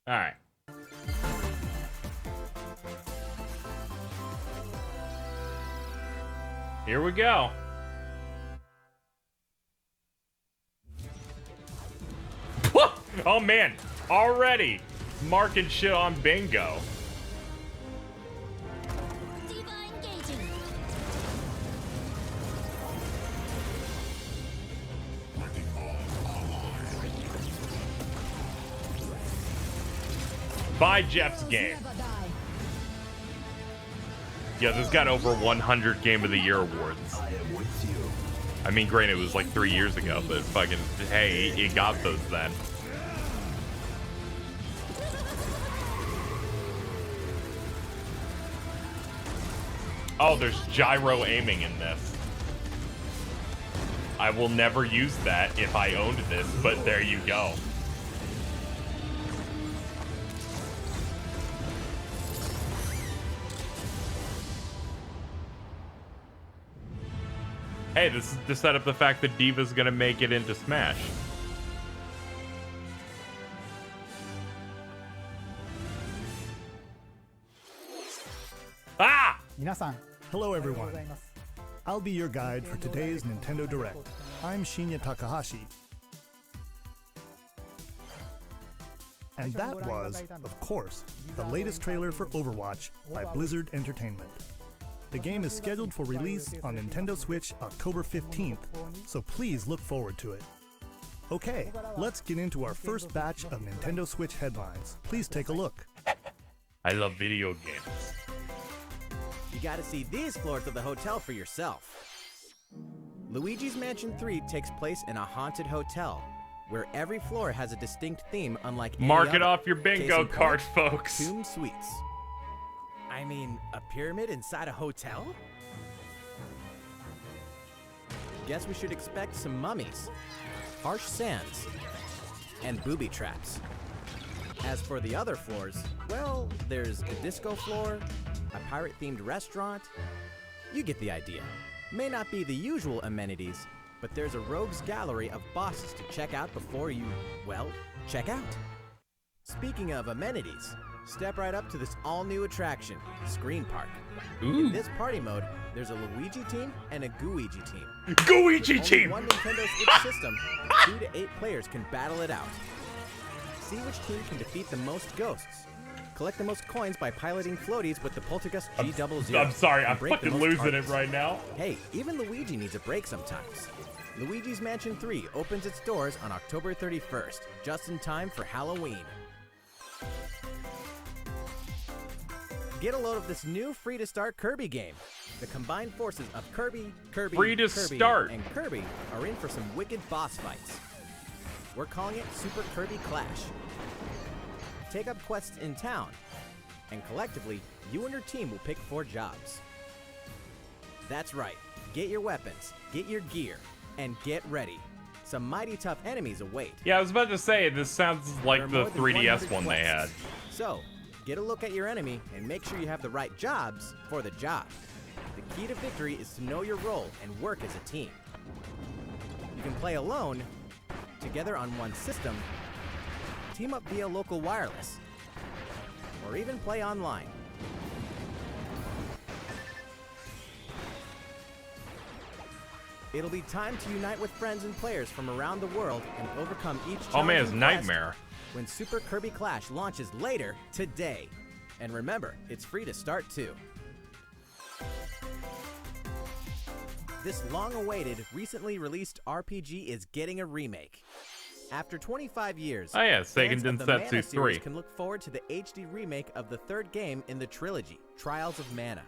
All right. Here we go. Oh man, already marking shit on bingo. Diva engaging. Buy Jeff's game. Yeah, this got over 100 Game of the Year awards. I mean, granted, it was like 3 years ago, but fucking, hey, he got those then. Oh, there's gyro aiming in this. I will never use that if I owned this, but there you go. Hey, this is to set up the fact that Diva's gonna make it into Smash. Ah! 皆さん Hello ありがとう everyone. ございます I'll be your guide for today's Nintendo Direct. I'm Shinya Takahashi. And that was, of course, the latest trailer for Overwatch by Blizzard Entertainment. The game is scheduled for release on Nintendo Switch October 15th, so please look forward to it. Okay, let's get into our first batch of Nintendo Switch headlines. Please take a look. I love video games. You gotta see these floors of the hotel for yourself. Luigi's Mansion 3 takes place in a haunted hotel, where every floor has a distinct theme unlike any Mark it other. off your bingo Case in card, point, folks. Tomb Suites. I mean, a pyramid inside a hotel? Guess we should expect some mummies, harsh sands, and booby traps. As for the other floors, well, there's a disco floor, a pirate-themed restaurant. You get the idea. May not be the usual amenities, but there's a rogues gallery of bosses to check out before you, well, check out. Speaking of amenities, step right up to this all-new attraction, Screen Park. Ooh. In this party mode, there's a Luigi team and a Gooigi team. Gooigi Only team! one Nintendo Switch system, 2 to 8 players can battle it out. See which team can defeat the most ghosts. Collect the most coins by piloting floaties with the Poltergust G00. I'm sorry, and I'm break the fucking most losing targets. it right now. Hey, even Luigi needs a break sometimes. Luigi's Mansion 3 opens its doors on October 31st, just in time for Halloween. Get a load of this new free-to-start Kirby game. The combined forces of Kirby, Free to Kirby, start. and Kirby are in for some wicked boss fights. We're calling it Super Kirby Clash. Take up quests in town, and collectively, you and your team will pick 4 jobs. That's right. Get your weapons, get your gear, and get ready. Some mighty tough enemies await. Yeah, I was about to say, this sounds like There are the more than 3DS 100 one they had. quests. So, get a look at your enemy and make sure you have the right jobs for the job. The key to victory is to know your role and work as a team. You can play alone, together on one system, team up via local wireless, or even play online. It'll be time to unite with friends and players from around the world and overcome each Oh man, it's challenging quest Nightmare. when Super Kirby Clash launches later today. And remember, it's free to start too. This long-awaited, recently released RPG is getting a remake. After 25 years, Oh yeah, Seiken fans of the Densetsu Mana 3. series can look forward to the HD remake of the third game in the trilogy, Trials of Mana.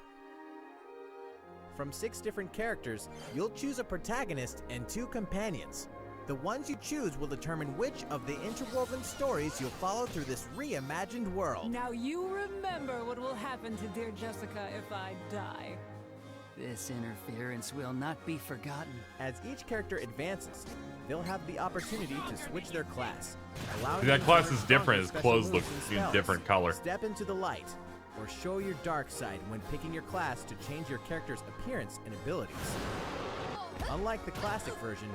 From 6 different characters, you'll choose a protagonist and 2 companions. The ones you choose will determine which of the interwoven stories you'll follow through this reimagined world. Now you remember what will happen to dear Jessica if I die. This interference will not be forgotten. As each character advances, they'll have the opportunity to switch their class, allowing That them to class learn is stronger different. His special clothes look moves and in spells, different color. Step into the light, or show your dark side when picking your class to change your character's appearance and abilities. Unlike the classic version,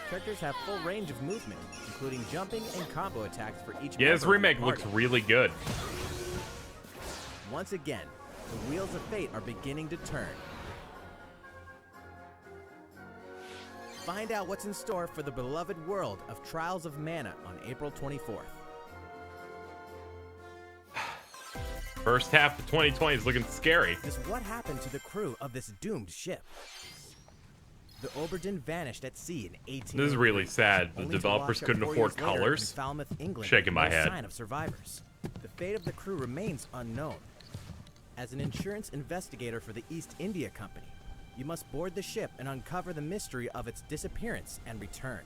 characters have full range of movement, including jumping and combo attacks for each Yeah, this member of the remake looks party. really good. Once again, the wheels of fate are beginning to turn. Find out what's in store for the beloved world of Trials of Mana on April 24th. First half of 2020 is looking scary. Just what happened to the crew of this doomed ship? The Oberdin vanished at sea in 18. This is really sad. The only to developers wash up couldn't 4 afford years later in colors. Falmouth, England, Shaking my with no head. sign of survivors. The fate of the crew remains unknown. As an insurance investigator for the East India Company, you must board the ship and uncover the mystery of its disappearance and return.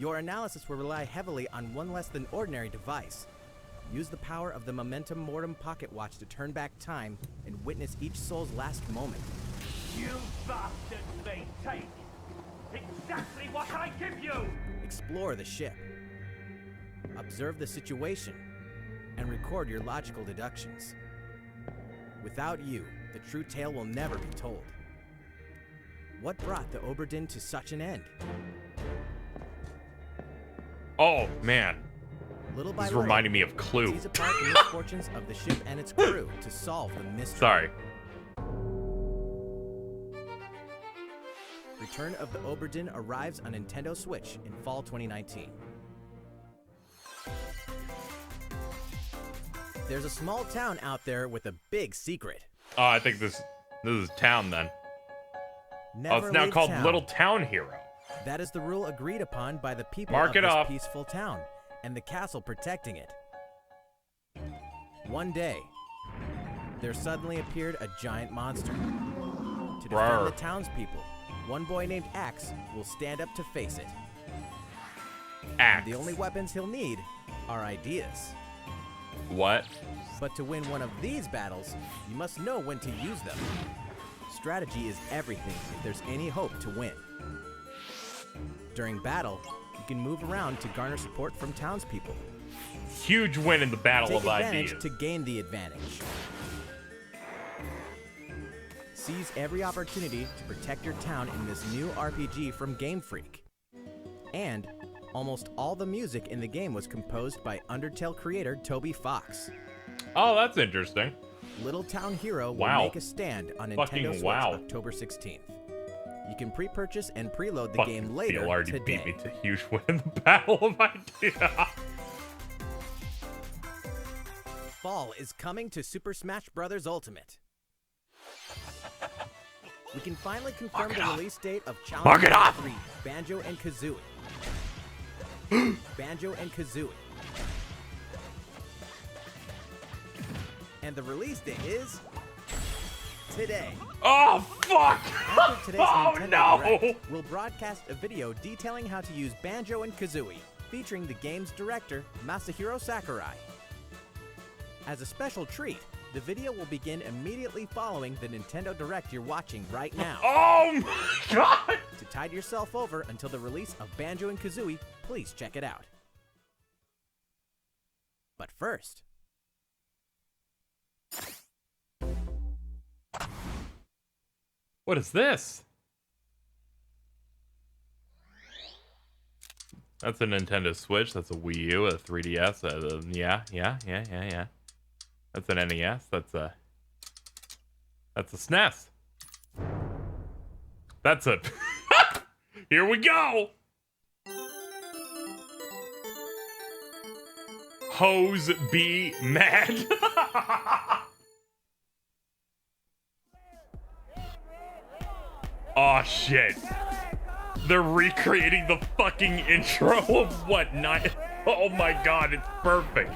Your analysis will rely heavily on one less than ordinary device. Use the power of the Momentum Mortem pocket watch to turn back time and witness each soul's last moment. You bastards may take exactly what I give you! Explore the ship. Observe the situation and record your logical deductions. Without you, the true tale will never be told. What brought the Oberdin to such an end? Oh, man. Little by This is little, reminding me of Clue. tease apart the misfortunes of the ship and its crew to solve the mystery. Sorry. Return of the Oberdin arrives on Nintendo Switch in fall 2019. There's a small town out there with a big secret. Oh, I think this is town then. Never Oh, it's now leave called town. Little Town Hero. That is the rule agreed upon by the people Mark of it this up. peaceful town and the castle protecting it. One day, there suddenly appeared a giant monster. To defend Rawr. the townspeople, one boy named Axe will stand up to face it. Axe. The only weapons he'll need are ideas. What? But to win one of these battles, you must know when to use them. Strategy is everything if there's any hope to win. During battle, you can move around to garner support from townspeople. Huge win in the Battle Take of advantage Ideas. to gain the advantage. Seize every opportunity to protect your town in this new RPG from Game Freak. And almost all the music in the game was composed by Undertale creator Toby Fox. Oh, that's interesting. Little Town Hero will Wow. make a stand on Fucking Nintendo Switch wow. October 16th. You can pre-purchase and preload the Fucking game later Steel already today. beat me to huge win in the Battle of Ideas. Fall is coming to Super Smash Bros. Ultimate. We can finally confirm the release date of Mark it Challenge up. 3, Banjo and Kazooie. Banjo and Kazooie. And the release date is today. Oh, fuck! After today's Oh, Nintendo no! Direct, we'll broadcast a video detailing how to use Banjo and Kazooie, featuring the game's director, Masahiro Sakurai. As a special treat, the video will begin immediately following the Nintendo Direct you're watching right now. Oh, my God! To tide yourself over until the release of Banjo and Kazooie, please check it out. But first, What is this? That's a Nintendo Switch. That's a Wii U, a 3DS. Yeah. That's an NES. That's a SNES. That's a. Here we go. Hose be mad. Oh shit. They're recreating the fucking intro of what night? Oh my god, it's perfect.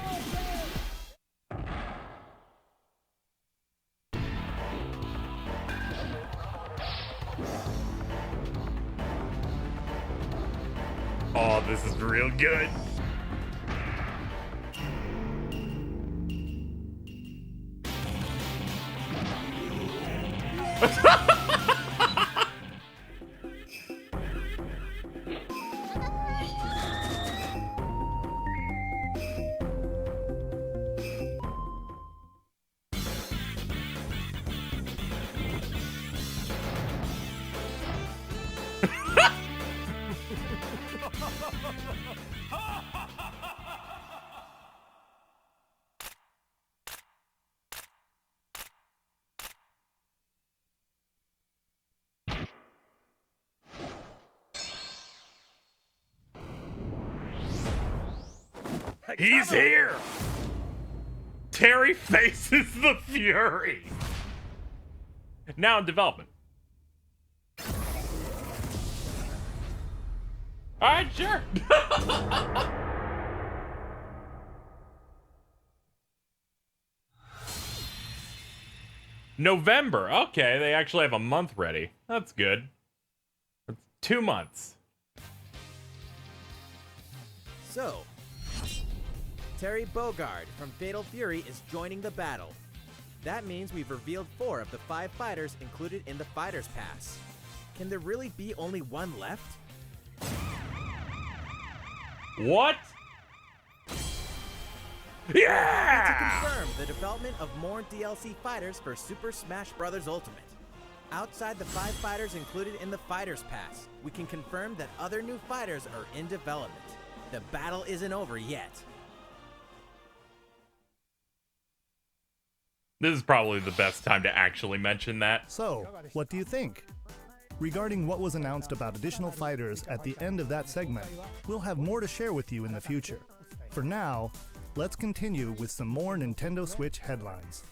Oh, this is real good. He's here! Terry faces the Fury! Now in development. Alright, sure. November. Okay, they actually have a month ready. That's good. 2 months. So, Terry Bogard from Fatal Fury is joining the battle. That means we've revealed 4 of the 5 fighters included in the Fighters Pass. Can there really be only one left? What? Yeah! To confirm the development of more DLC fighters for Super Smash Bros. Ultimate. Outside the 5 fighters included in the Fighters Pass, we can confirm that other new fighters are in development. The battle isn't over yet. This is probably the best time to actually mention that. So, what do you think? Regarding what was announced about additional fighters at the end of that segment, we'll have more to share with you in the future. For now, let's continue with some more Nintendo Switch headlines.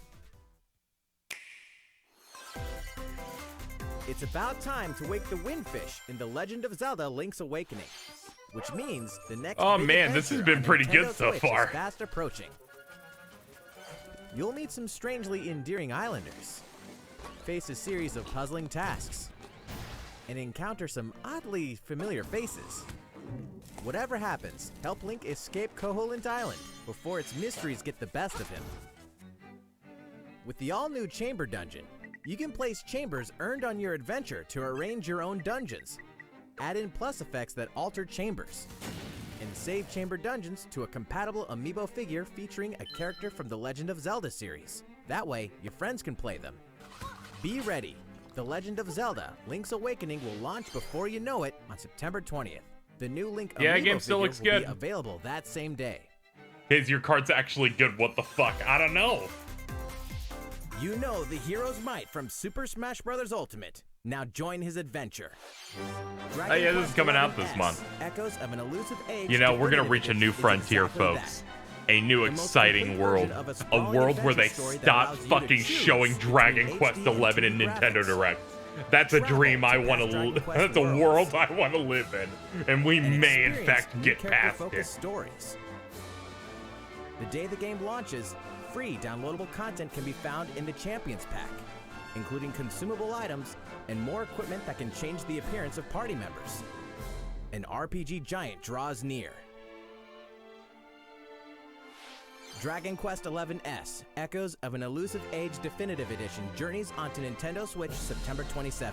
It's about time to wake the Windfish in The Legend of Zelda: Link's Awakening, which means the next Oh big man, this has adventure been on pretty Nintendo good so Switch far. is fast approaching. You'll meet some strangely endearing islanders, face a series of puzzling tasks, and encounter some oddly familiar faces. Whatever happens, help Link escape Koholint Island before its mysteries get the best of him. With the all-new Chamber Dungeon, you can place chambers earned on your adventure to arrange your own dungeons, add in plus effects that alter chambers, and save chamber dungeons to a compatible amiibo figure featuring a character from the Legend of Zelda series. That way, your friends can play them. Be ready! The Legend of Zelda: Link's Awakening will launch before you know it on September 20th. The new Link amiibo game still figure looks will good. be available that same day. Is your card's actually good? What the fuck? I don't know. You know the hero's might from Super Smash Bros. Ultimate. Now join his adventure. Oh yeah, this is coming out this month. Echoes of an elusive age. You know, we're gonna definitive reach a edition new is frontier, exactly folks. that. A new The most exciting complete world. version of a A sprawling world where they adventure story that stop allows you to fucking choose showing between Dragon HD Quest and 11 in 2D Nintendo graphics. Direct. That's a Travel dream I to want past Dragon to. Quest That's a worlds. world I want to live in, and we And may in experience fact new get past character-focused it. stories. The day the game launches, free downloadable content can be found in the Champions Pack, including consumable items and more equipment that can change the appearance of party members. An RPG giant draws near. Dragon Quest XI Echoes of an Elusive Age Definitive Edition journeys onto Nintendo Switch September 27th.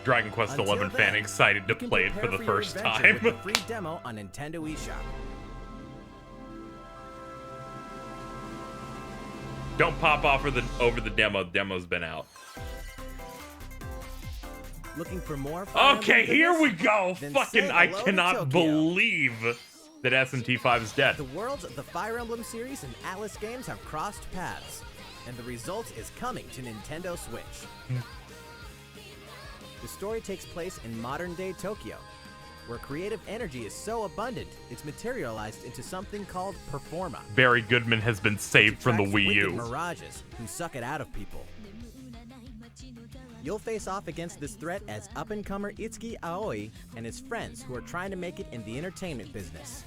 Dragon Quest Until 11 fan then, excited to you can play it for prepare the your first adventure time. with a free demo on Nintendo eShop. Don't pop off over the demo. Demo's been out. Looking for more Fire Okay, Emblem here we goodness? go. Then Fucking, say I hello to cannot Tokyo. believe that SMT5 is dead. The worlds of the Fire Emblem series and Atlas games have crossed paths, and the result is coming to Nintendo Switch. The story takes place in modern-day Tokyo, where creative energy is so abundant, it's materialized into something called Performa. Barry Goodman has been saved from the Attracts Wii wicked U. mirages who suck it out of people. You'll face off against this threat as up-and-comer Itsuki Aoi and his friends who are trying to make it in the entertainment business.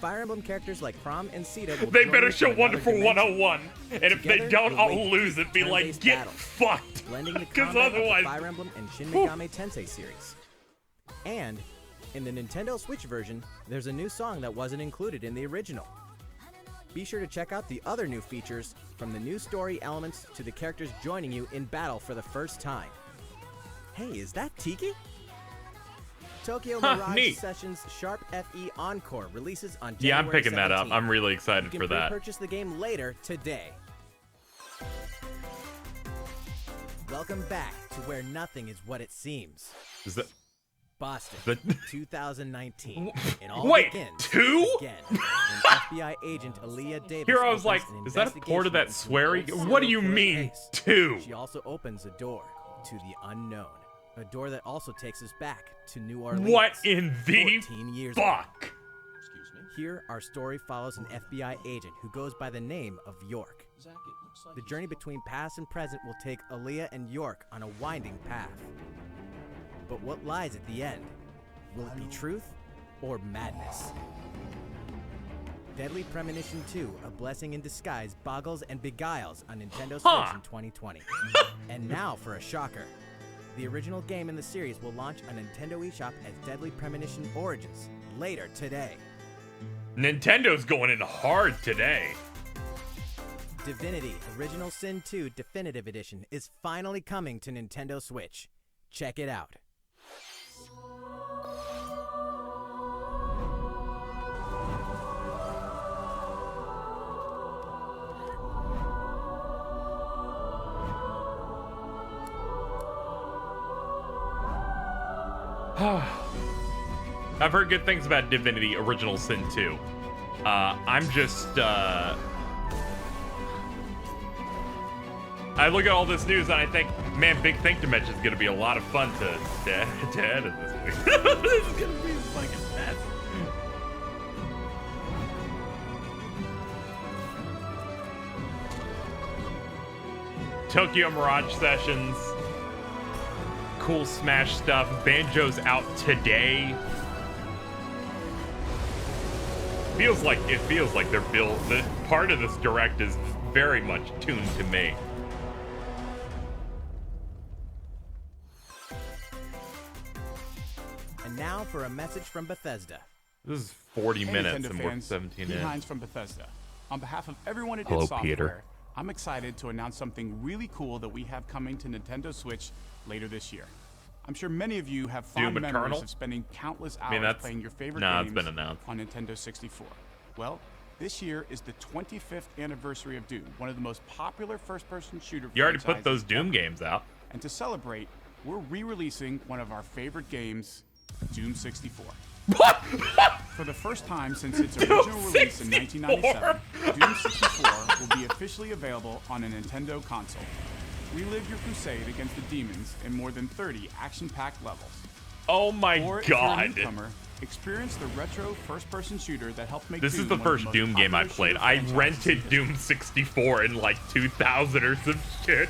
Fire Emblem characters like From and Sita will They join better you show for another Wonderful dimension. 101. And if they Together, don't, you'll I'll wage lose it. Be like, turn-based get battles, fucked. blending the Because combat of the otherwise. Fire Emblem and Shin Megami Tensei series. And in the Nintendo Switch version, there's a new song that wasn't included in the original. Be sure to check out the other new features, from the new story elements to the characters joining you in battle for the first time. Hey, is that Tiki? Tokyo Mirage neat. Sessions Sharp FE Encore releases on January Yeah, I'm picking that up. 17th. I'm really You excited can for that. purchase the game later today. Welcome back to where nothing is what it seems. Is that Boston, The- 2019. It all Wait, begins 2? again when FBI agent Aaliyah Davis Here I was opens like, an is that a port of that investigation into sweary? an old What do you serial mean, killer case. 2? She also opens a door to the unknown. A door that also takes us back to New Orleans. What in the 14 years ago. fuck? Here, our story follows an FBI agent who goes by the name of York. The journey between past and present will take Aaliyah and York on a winding path. But what lies at the end? Will it be truth or madness? Deadly Premonition 2, A Blessing in Disguise, boggles and beguiles on Nintendo Switch in 2020. And now for a shocker. The original game in the series will launch on Nintendo eShop as Deadly Premonition Origins later today. Nintendo's going in hard today. Divinity Original Sin 2 Definitive Edition is finally coming to Nintendo Switch. Check it out. I've heard good things about Divinity Original Sin 2. I'm just, I look at all this news and I think, man, Big Think Dimension is gonna be a lot of fun to edit this week. This is gonna be a fucking mess. Tokyo Mirage Sessions. Cool Smash stuff. Banjo's out today. It feels like they're built. The part of this direct is very much tuned to me. And now for a message from Bethesda. This is 40 Hey, minutes Nintendo and we're fans, 17 Pete in. Hines from Bethesda. On behalf of everyone at Hello, id Software, Peter. I'm excited to announce something really cool that we have coming to Nintendo Switch later this year. I'm sure many of you have fond Doom memories Eternal? of spending countless hours mean, that's- playing your favorite nah, it's games been announced. on Nintendo 64. Well, this year is the 25th anniversary of Doom, one of the most popular first-person shooter You already put those franchises Doom ever. games out. And to celebrate, we're re-releasing one of our favorite games, Doom 64. For the first time since its Doom original release in 64. 1997, Doom 64 will be officially available on a Nintendo console. Relive your crusade against the demons in more than 30 action-packed levels. Oh my Or if you're a god. newcomer, experience the retro first-person shooter that helped make This Doom is the one of first most Doom game I popular played. shooter I franchises rented in history. Doom 64 in like 2000 or some shit.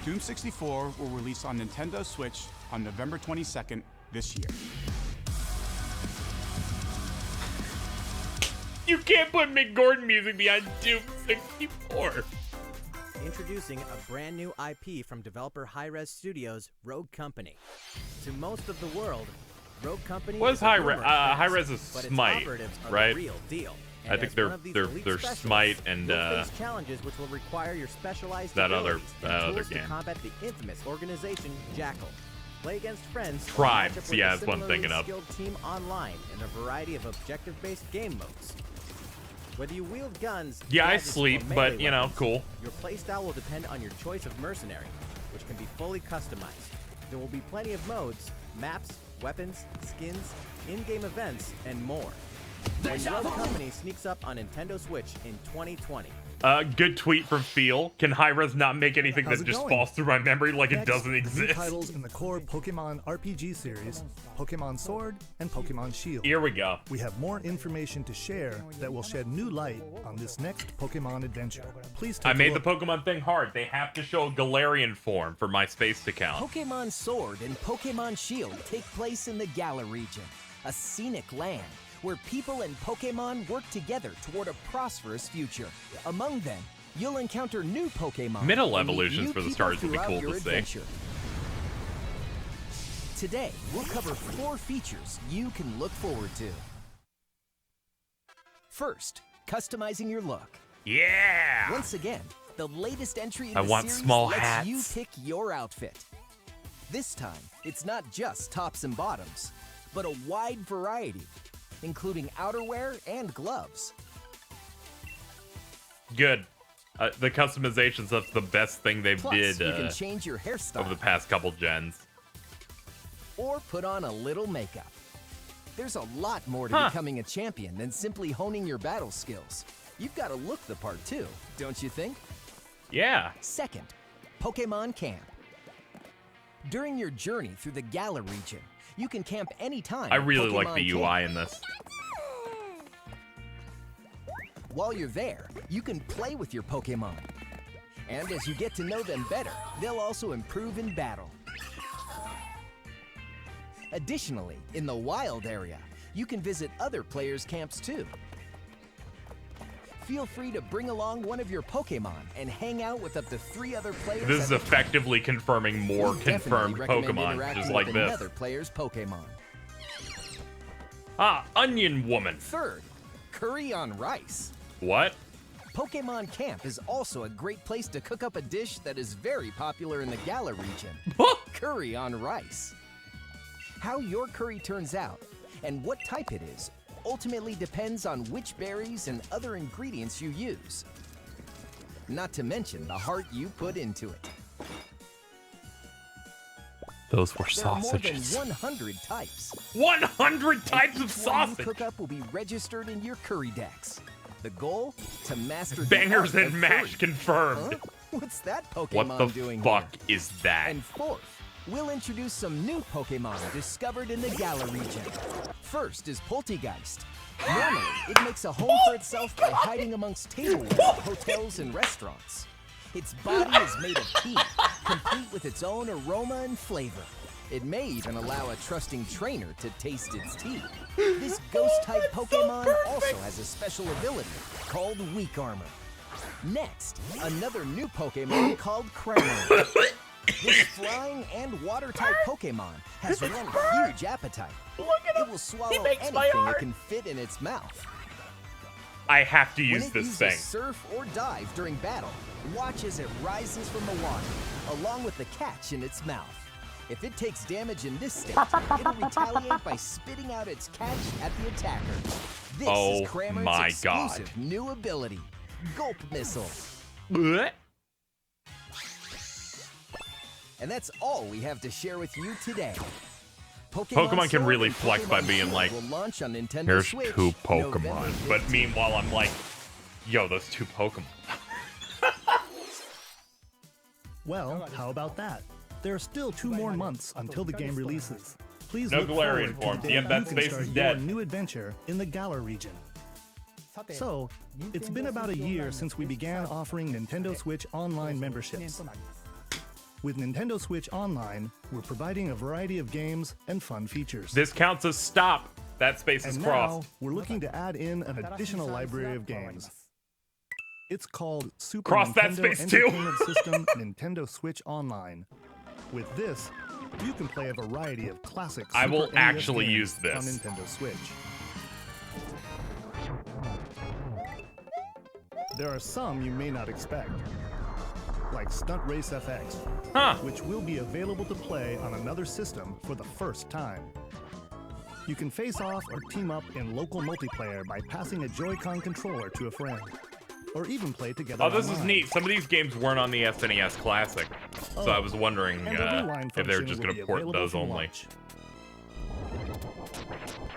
Doom 64 will release on Nintendo Switch on November 22nd this year. You can't put Mick Gordon music behind Doom 64. Introducing a brand new IP from developer Hi-Rez Studios, Rogue Company. To most of the world, Rogue Company What is is a Hi-Rez? rumor at best, Hi-Rez is but its Smite, operatives are right? the real deal. I And think as they're- one of these they're- elite they're specialists, Smite and, you'll face challenges which will require your specialized that other- abilities and that other tools to game. combat the infamous organization Jackal. Play against friends. or Tribes, match up with yeah, a that's what I'm similarly thinking of. skilled team online in a variety of objective-based game modes. Whether you wield guns, Yeah, I gadgets, or sleep, but, melee you know, weapons, cool. Your playstyle will depend on your choice of mercenary, which can be fully customized. There will be plenty of modes, maps, weapons, skins, in-game events, and more. When Rogue Company sneaks up on Nintendo Switch in 2020. Good tweet from Phil. Can Hi-Rez not make anything How's that it just going? falls through my memory like it Next, doesn't new exist? titles in the core Pokemon RPG series, Pokemon Sword and Pokemon Shield. Here we go. We have more information to share that will shed new light on this next Pokemon adventure. Please take I a made the look. Pokemon thing hard. They have to show a Galarian form for my space to count. Pokemon Sword and Pokemon Shield take place in the Galar region, a scenic land where people and Pokemon work together toward a prosperous future. Among them, you'll encounter new Pokemon. Middle and meet evolutions new for the people stars would be throughout cool your to see. adventure. Today, we'll cover 4 features you can look forward to. First, customizing your look. Yeah! Once again, the latest entry in I the want series small lets hats. you pick your outfit. This time, it's not just tops and bottoms, but a wide variety, including outerwear and gloves. Good. The customizations, that's the best thing they've Plus, did you can change your hairstyle over the past couple gens. or put on a little makeup. There's a lot more to Huh. becoming a champion than simply honing your battle skills. You've got to look the part too, don't you think? Yeah. Second, Pokemon Camp. During your journey through the Galar region, you can camp anytime. I at really like Pokemon the Camp. UI in this. While you're there, you can play with your Pokemon. And as you get to know them better, they'll also improve in battle. Additionally, in the wild area, you can visit other players' camps too. Feel free to bring along one of your Pokemon and hang out with up to 3 other players. This is at a effectively confirming more We definitely confirmed recommend Pokemon, interacting just like with this. another player's Pokemon. Ah, Onion Woman. Third, curry on rice. What? Pokemon Camp is also a great place to cook up a dish that is very popular in the Galar region. Curry on rice. How your curry turns out and what type it is ultimately depends on which berries and other ingredients you use. Not to mention the heart you put into it. Those were There are more than sausages. 100 types. 100 types of Each one you sausage. cook up will be registered in your curry decks. The goal? To master the Bangers art and of mash curry. confirmed. Huh? What's that Pokemon What the doing fuck here? is that? And fourth, we'll introduce some new Pokemon discovered in the Galar region. First is Poltegeist. Normally, it makes a home for itself by hiding amongst tableware, hotels, and restaurants. Its body is made of tea, complete with its own aroma and flavor. It may even allow a trusting trainer to taste its tea. This ghost-type Pokemon also has a special ability called Weak Armor. Next, another new Pokemon called Cramorant. This flying and water-type Pokemon has one huge appetite. It will swallow anything it can fit in its mouth. I have to When use it this uses thing. surf or dive during battle, watch as it rises from the water, along with the catch in its mouth. If it takes damage in this state, it'll retaliate by spitting out its catch at the attacker. This Oh is Cramorant's my exclusive God. new ability, Gulp Missile. Blech. And that's all we have to share with you today. Pokemon can Sword really and flex by Pokemon being Shield like, will launch on Nintendo here's Switch 2 November Pokemon. But 15th. meanwhile, I'm like, yo, those 2 Pokemon. Well, how about that? There are still 2 more months until the game releases. Please No look Galarian forward form. to the The day Embed you can space start is your dead. new adventure in the Galar region. So, it's been about a year since we began offering Nintendo Switch Online memberships. With Nintendo Switch Online, we're providing a variety of games and fun features. This counts as stop. That space is And crossed. now, we're looking to add in an additional library of games. It's called Super Cross that Nintendo space too. Entertainment System Nintendo Switch Online. With this, you can play a variety of classic I will Super NES actually games use this. on Nintendo Switch. There are some you may not expect, like Stunt Race FX, Huh. which will be available to play on another system for the first time. You can face off or team up in local multiplayer by passing a Joy-Con controller to a friend, or even play together Oh, this is online. neat. Some of these games weren't on the SNES Classic, so I was wondering And the rewind if they were function just will going be to port available those from only. launch.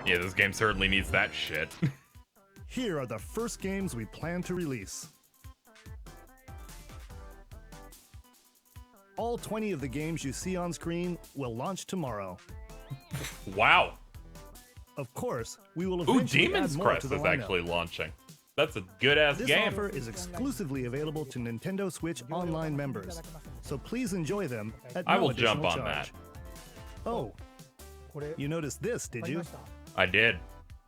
Yeah, this game certainly needs that shit. Here are the first games we plan to release. All 20 of the games you see on screen will launch tomorrow. Wow. Of course, we will Ooh, eventually Demon's add more Crest to the is lineup. actually launching. That's a good-ass This game. offer is exclusively available to Nintendo Switch Online members, so please enjoy them at no I will additional jump on charge. Oh, you noticed this, did you? I did.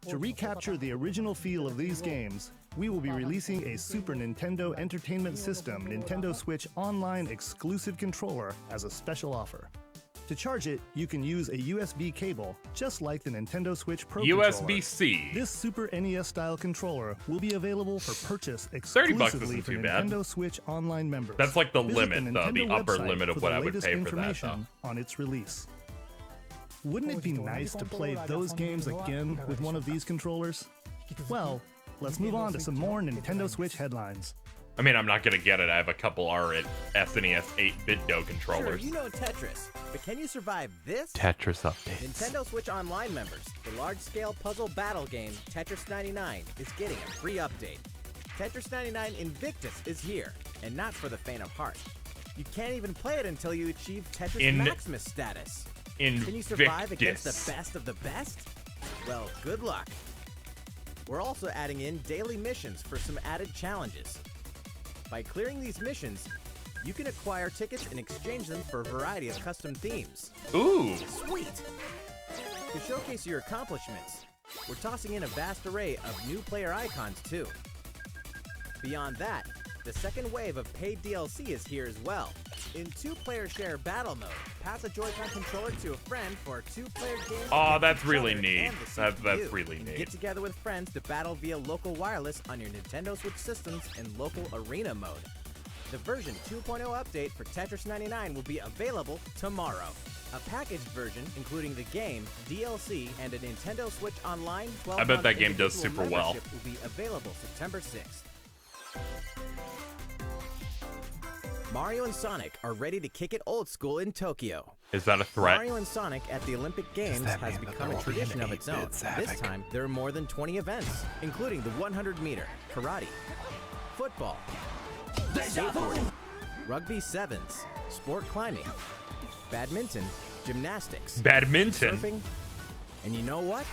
To recapture the original feel of these games, we will be releasing a Super Nintendo Entertainment System Nintendo Switch Online exclusive controller as a special offer. To charge it, you can use a USB cable, just like the Nintendo Switch Pro controller. USB-C. This Super NES-style controller will be available for purchase 30 bucks exclusively isn't for too bad. Nintendo Switch Online members. That's like the Visit limit, though, the Nintendo upper website limit of for what the I would latest pay for that, information on its release. Wouldn't it be nice to play those games again with one of these controllers? Well, let's move on to some more Nintendo Switch headlines. I mean, I'm not going to get it. I have a couple SNES 8-bit Do Sure, controllers. you know Tetris, but can you survive this? Tetris updates. Nintendo Switch Online members, the large-scale puzzle battle game Tetris 99 is getting a free update. Tetris 99 Invictus is here, and not for the faint of heart. You can't even play it until you achieve Tetris In- Maximus status. Can you survive against Invictus. the best of the best? Well, good luck. We're also adding in daily missions for some added challenges. By clearing these missions, you can acquire tickets and exchange them for a variety of custom themes. Ooh. Sweet! To showcase your accomplishments, we're tossing in a vast array of new player icons too. Beyond that, the second wave of paid DLC is here as well. In 2-player share battle mode, pass a Joy-Con controller to a friend for a 2-player game. Oh, against that's each other other neat. and the That's CPU. really And neat. Get together with friends to battle via local wireless on your Nintendo Switch systems in local arena mode. The version 2.0 update for Tetris 99 will be available tomorrow. A packaged version, including the game, DLC, and a Nintendo Switch Online 12 I bet that game does super well. will be available September 6th. Mario and Sonic are ready to kick it old school in Tokyo. Is that a threat? Mario and Sonic at the Olympic Games has become a tradition of its own. This time, there are more than 20 events, including the 100-meter, karate, football, skateboarding, rugby sevens, sport climbing, badminton, gymnastics, Badminton. surfing, and you know what?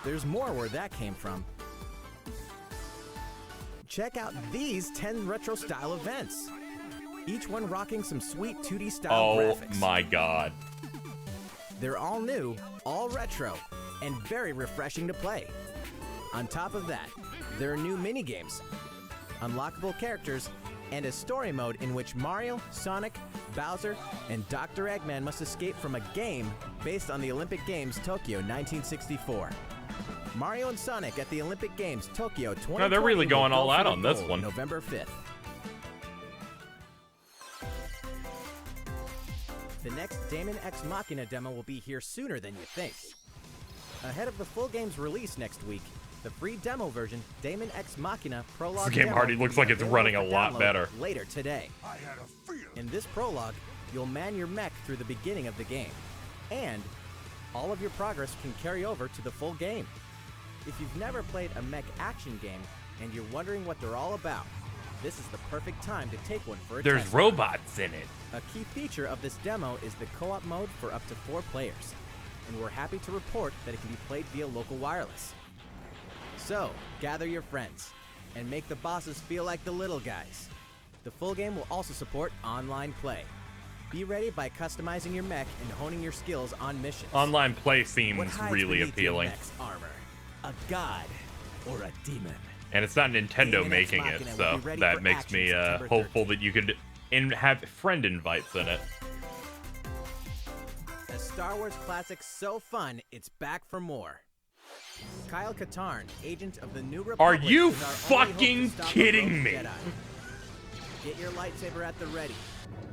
There's more where that came from. Check out these 10 retro-style events. Each one rocking some sweet 2D style Oh graphics. my god. They're all new, all retro, and very refreshing to play. On top of that, there are new mini-games, unlockable characters, and a story mode in which Mario, Sonic, Bowser, and Dr. Eggman must escape from a game based on the Olympic Games Tokyo 1964. Mario and Sonic at the Olympic Games Tokyo 2020. No, they're really going will all go out for on the this gold one. November 5th. The next Daemon X Machina demo will be here sooner than you think. Ahead of the full game's release next week, the free demo version, Daemon X Machina Prologue This game demo already will looks be like it's available running a for lot download better. later today. In this prologue, you'll man your mech through the beginning of the game, and all of your progress can carry over to the full game. If you've never played a mech action game and you're wondering what they're all about, this is the perfect time to take one for a There's test. robots in it. A key feature of this demo is the co-op mode for up to 4 players, and we're happy to report that it can be played via local wireless. So, gather your friends, and make the bosses feel like the little guys. The full game will also support online play. Be ready by customizing your mech and honing your skills on missions. Online play What seems hides really beneath your appealing. mech's armor? A god or a demon? And it's not Nintendo Daemon X making it, Machina will so be ready that for makes action me September hopeful 13th. that you could have friend invites in it. A Star Wars classic so fun, it's back for more. Kyle Katarn, agent of the New Republic. Are you is our only hope to fucking stop a kidding rogue me? Jedi. Get your lightsaber at the ready,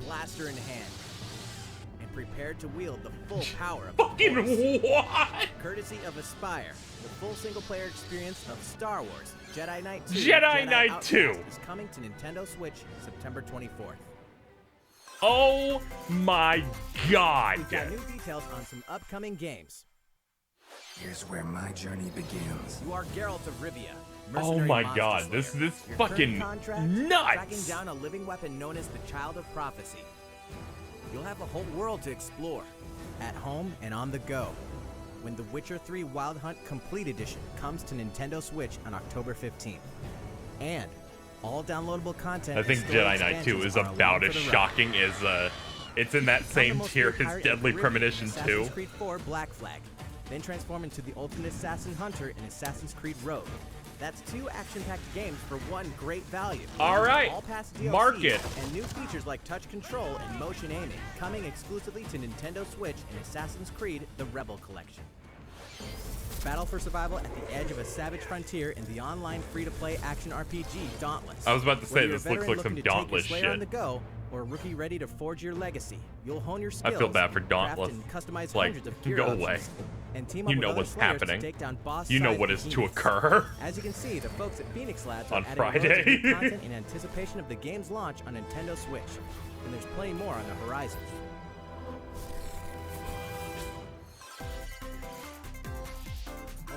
blaster in hand, and prepare to wield the full power of the Fucking Force. what? Courtesy of Aspire, the full single-player experience of Star Wars Jedi Knight 2. Jedi Knight Outcast 2 is coming to Nintendo Switch September 24th. Oh my god. We've got new details on some upcoming games. Here's where my journey begins. You are Geralt of Rivia. Oh mercenary my monster god, slayer. this Your fucking current contract, nuts. tracking down a living weapon known as the Child of Prophecy. You'll have a whole world to explore, at home and on the go, when The Witcher 3 Wild Hunt Complete Edition comes to Nintendo Switch on October 15th. And all downloadable content. I think and story Jedi Knight 2 expansions is are along about for as the ride. shocking as it's in that Become the same most tier feared as pirate in Deadly the Caribbean in Premonition 2. Assassin's Creed 4 Black Flag. Then transform into the ultimate assassin hunter in Assassin's Creed Rogue. That's 2 action-packed games for one great value. All right, All past DLCs mark it. and new features like touch control and motion aiming coming exclusively to Nintendo Switch in Assassin's Creed: The Rebel Collection. Battle for survival at the edge of a savage frontier in the online free-to-play action RPG Dauntless. I was about to say, Whether you're a this looks veteran like some looking to take your Dauntless Slayer on shit. the go, or a rookie ready to forge your legacy, you'll hone your I skills. feel bad for craft Dauntless. and customize Like, hundreds of gear go options, away. and team You up know with other what's slayers happening. To take down You know boss-sized what is to behemoths. occur. As you can see, the folks at Phoenix Labs are On adding loads of Friday. new content in anticipation of the game's launch on Nintendo Switch, and there's plenty more on the horizon.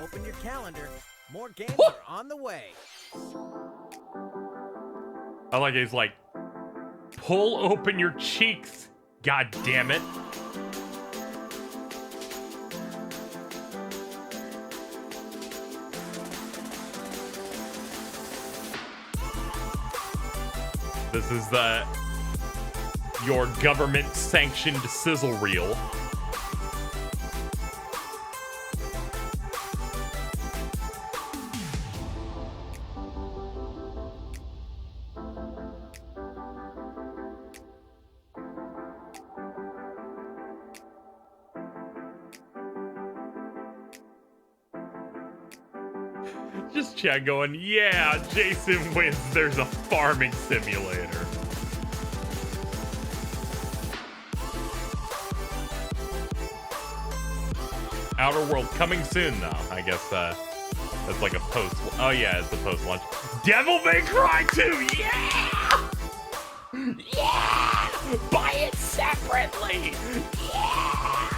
Open your calendar. More games are on the way. I like he's like Pull open your cheeks. God damn it. This is your government sanctioned sizzle reel. Just chat going, yeah, Jason wins. There's a farming simulator. Outer World coming soon, though. I guess that's like a post. Oh yeah, it's a post launch. Devil May Cry 2, yeah, yeah. Buy it separately, yeah.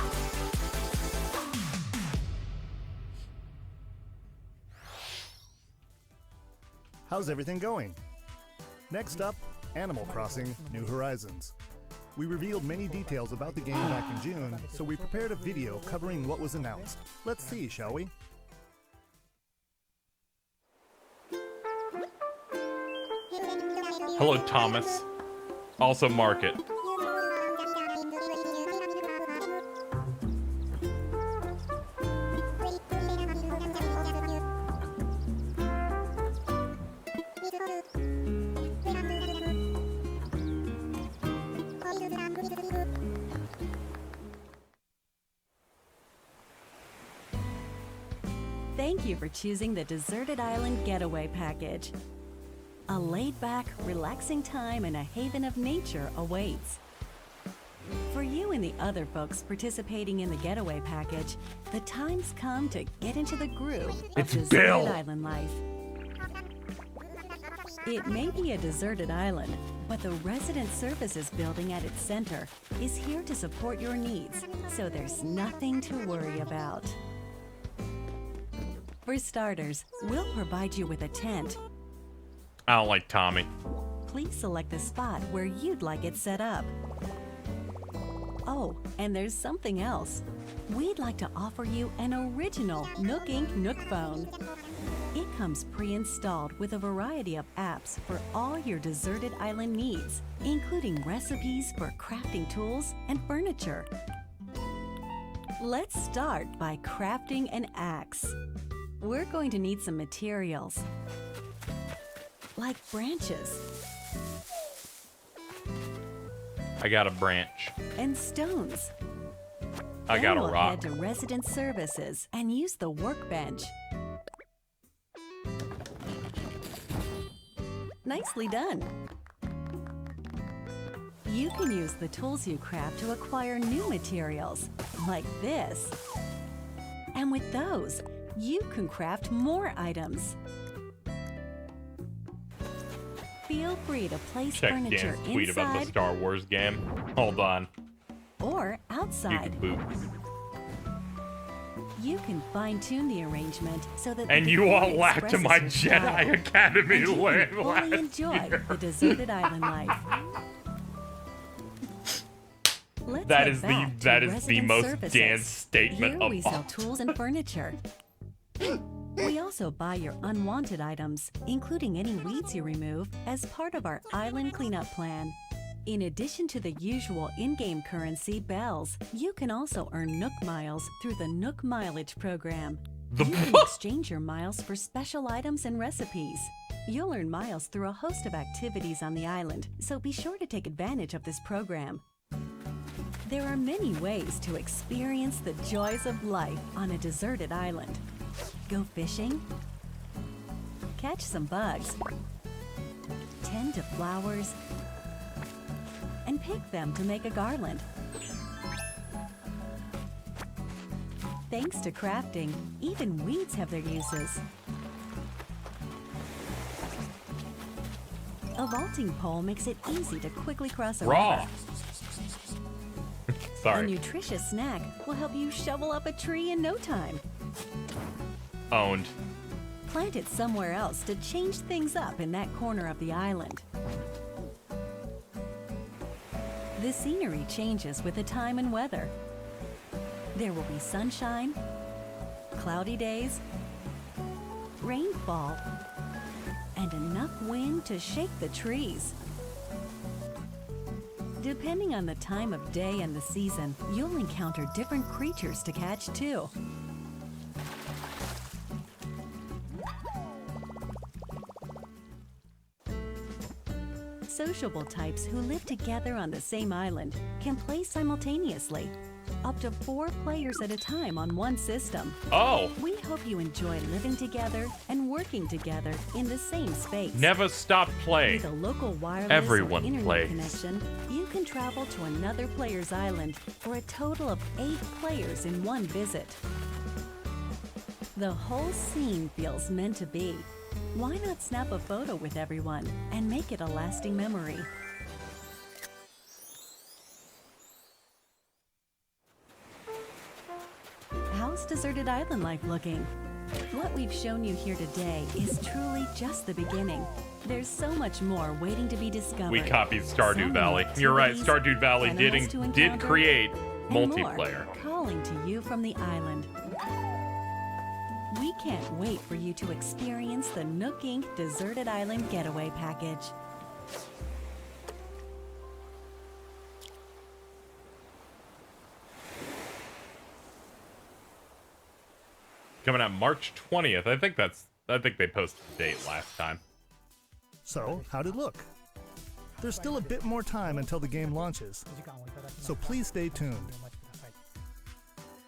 How's everything going? Next up, Animal Crossing: New Horizons. We revealed many details about the game back in June, so we prepared a video covering what was announced. Let's see, shall we? Hello, Thomas. Also, Market. Thank you for choosing the Deserted Island Getaway Package. A laid-back, relaxing time and a haven of nature awaits. For you and the other folks participating in the Getaway Package, the time's come to get into the groove of Deserted Island life. It may be a deserted island, but the Resident Services building at its center is here to support your needs, so there's nothing to worry about. For starters, we'll provide you with a tent. I don't like Tommy. Please select the spot where you'd like it set up. Oh, and there's something else. We'd like to offer you an original Nook Inc. Nook phone. It comes pre-installed with a variety of apps for all your deserted island needs, including recipes for crafting tools and furniture. Let's start by crafting an axe. We're going to need some materials, like branches. I got a branch. And stones. I got a Then we'll rock. head to Resident Services and use the workbench. Nicely done. You can use the tools you craft to acquire new materials, like this. And with those, you can craft more items. Feel free to place Check furniture Dan's tweet about the inside Star Wars game. Hold on. or outside. You can fine-tune the arrangement so that And the you all game laughed to my expresses your style. Jedi Academy And you can land fully last enjoy year. the deserted island life. Let's That head is the- back to that is the Resident most Services. Dan statement Here of we all sell tools and furniture. We also buy your unwanted items, including any weeds you remove, as part of our island cleanup plan. In addition to the usual in-game currency, bells, you can also earn Nook Miles through the Nook Mileage program. You can exchange your miles for special items and recipes. You'll earn miles through a host of activities on the island, so be sure to take advantage of this program. There are many ways to experience the joys of life on a deserted island. Go fishing, catch some bugs, tend to flowers, and pick them to make a garland. Thanks to crafting, even weeds have their uses. A vaulting pole makes it easy to quickly cross a Raw. river. A Sorry. nutritious snack will help you shovel up a tree in no time. Owned. Plant it somewhere else to change things up in that corner of the island. The scenery changes with the time and weather. There will be sunshine, cloudy days, rainfall, and enough wind to shake the trees. Depending on the time of day and the season, you'll encounter different creatures to catch too. Sociable types who live together on the same island can play simultaneously, up to 4 players at a time on one system. Oh! We hope you enjoy living together and working together in the same space. Never stop playing. With a local wireless Everyone or internet plays. connection, you can travel to another player's island for a total of 8 players in one visit. The whole scene feels meant to be. Why not snap a photo with everyone and make it a lasting memory? How's Deserted Island life looking? What we've shown you here today is truly just the beginning. There's so much more waiting to be discovered. We copied Stardew So Valley. many You're right, activities, Stardew Valley animals to did encounter, create and multiplayer. more calling to you from the island. We can't wait for you to experience the Nook Inc. Deserted Island Getaway Package. Coming out March 20th. I think they posted the date last time. So, how'd it look? There's still a bit more time until the game launches, so please stay tuned.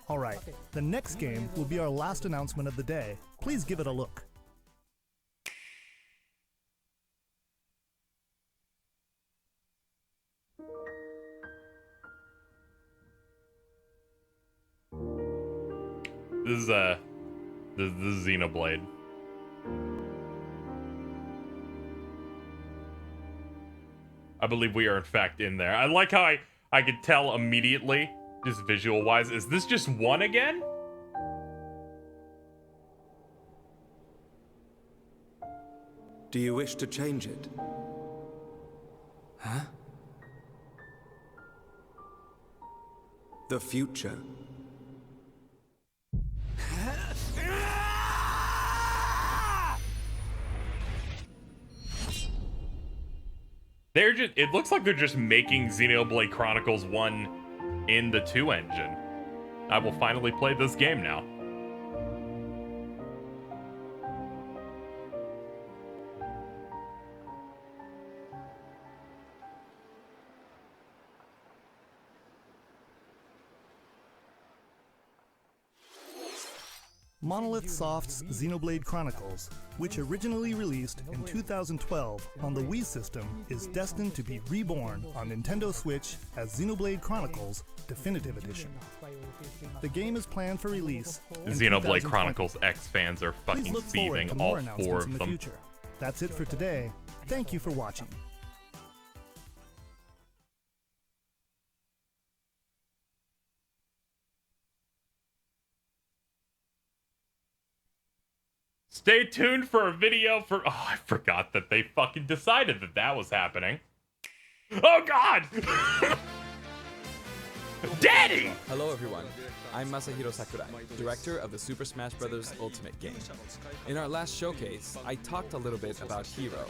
Alright, the next game will be our last announcement of the day. Please give it a look. This is Xenoblade. I believe we are in fact in there. I like how I could tell immediately, just visual wise. Is this just one again? Do you wish to change it? Huh? The future. They're just, it looks like they're just making Xenoblade Chronicles 1 in the 2 engine. I will finally play this game now. Monolith Soft's Xenoblade Chronicles, which originally released in 2012 on the Wii system, is destined to be reborn on Nintendo Switch as Xenoblade Chronicles Definitive Edition. The game is planned for release in Xenoblade 2020. Chronicles X fans are Please fucking look forward to seething, more all 4 announcements in of the them. future. That's it for today. Thank you for watching. Stay tuned for a video for... Oh, I forgot that they fucking decided that that was happening. Oh, God! Daddy! Hello, everyone. I'm Masahiro Sakurai, director of the Super Smash Bros. Ultimate game. In our last showcase, I talked a little bit about Hero.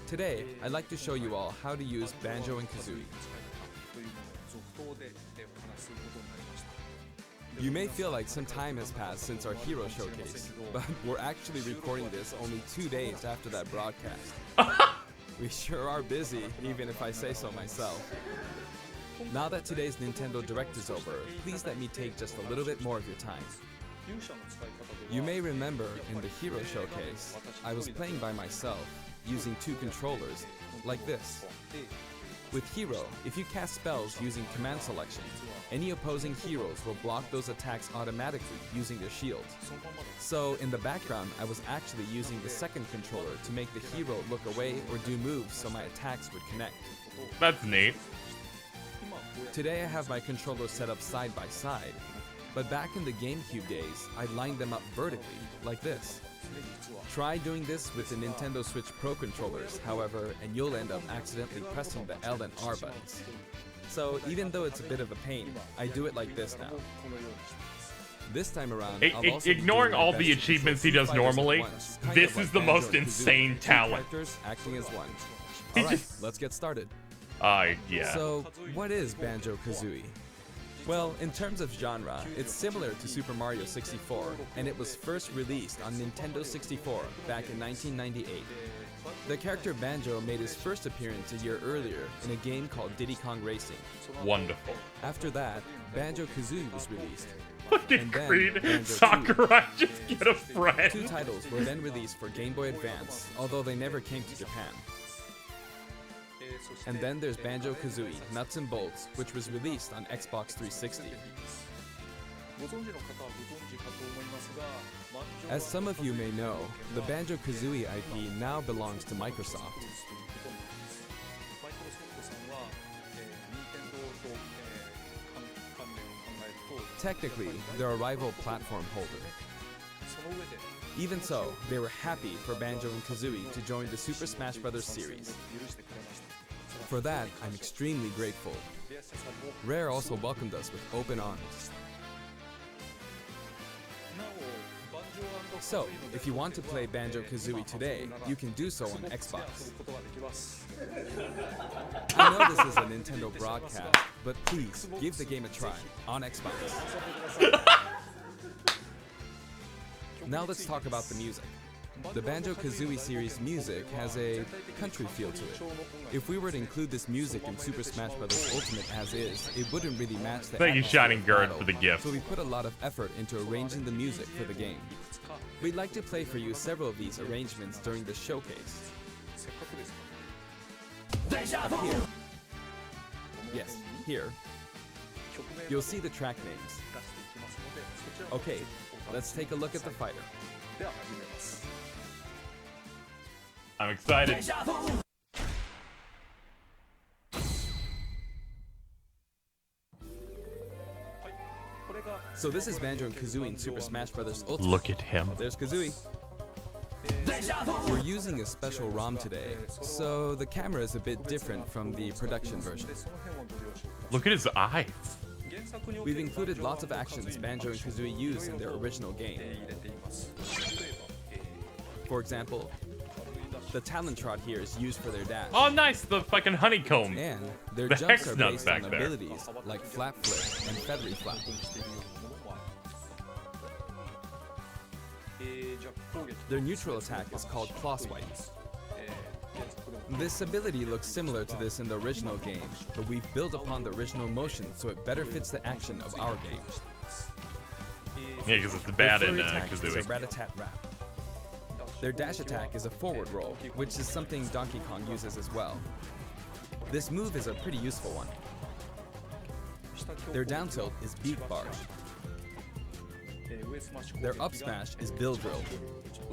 Today, I'd like to show you all how to use Banjo and Kazooie. You may feel like some time has passed since our Hero showcase, but we're actually recording this only 2 days after that broadcast. We sure are busy, even if I say so myself. Now that today's Nintendo Direct is over, please let me take just a little bit more of your time. You may remember in the Hero showcase, I was playing by myself, using 2 controllers, like this. With Hero, if you cast spells using command selection, any opposing heroes will block those attacks automatically using their shields. So in the background, I was actually using the second controller to make the hero look away or do moves so my attacks would connect. That's neat. Today I have my controllers set up side by side, but back in the GameCube days, I lined them up vertically, like this. Try doing this with the Nintendo Switch Pro controllers, however, and you'll end up accidentally pressing the L and R buttons. So even though it's a bit of a pain, I do it like this now. This time around, Ignoring all the achievements he does normally, this is the most insane talent. Acting as one. Alright, let's get started. Yeah. So, what is Banjo-Kazooie? Well, in terms of genre, it's similar to Super Mario 64, and it was first released on Nintendo 64 back in 1998. The character Banjo made his first appearance a year earlier in a game called Diddy Kong Racing. Wonderful. After that, Banjo-Kazooie was released. Fucking Creed, Sakurai, just get a friend. 2 titles were then released for Game Boy Advance, although they never came to Japan. And then there's Banjo-Kazooie Nuts and Bolts, which was released on Xbox 360. As some of you may know, the Banjo-Kazooie IP now belongs to Microsoft. Technically, they're a rival platform holder. Even so, they were happy for Banjo and Kazooie to join the Super Smash Bros. Series. For that, I'm extremely grateful. Rare also welcomed us with open arms. So, if you want to play Banjo-Kazooie today, you can do so on Xbox. I know this is a Nintendo broadcast, but please, give the game a try on Xbox. Now let's talk about the music. The Banjo-Kazooie series music has a country feel to it. If we were to include this music in Super Smash Bros. Ultimate as is, it wouldn't really match the Thank you, Shining Guard, battle, for the gift. So we put a lot of effort into arranging the music for the game. We'd like to play for you several of these arrangements during the showcase. Up here. Yes, here. You'll see the track names. Okay, let's take a look at the fighter. I'm excited. So this is Banjo and Kazooie in Super Smash Bros. Ultimate. Look at him. There's Kazooie. We're using a special ROM today, so the camera is a bit different from the production version. Look at his eyes. We've included lots of actions Banjo and Kazooie use in their original game. For example, the Talon Trot here is used for their dash. Oh, nice, the fucking honeycomb. And their the jumps hex are nuts based back on there. abilities like Flap Flip and Feathery Flap. Their neutral attack is called Claw Swipe. This ability looks similar to this in the original game, but we've built upon the original motion so it better fits the action of our game. Yeah, because it's bad in Attack is a Kazooie. rat-a-tat-rap. Their dash attack is a forward roll, which is something Donkey Kong uses as well. This move is a pretty useful one. Their down tilt is Beak Barge. Their up smash is Bill Drill.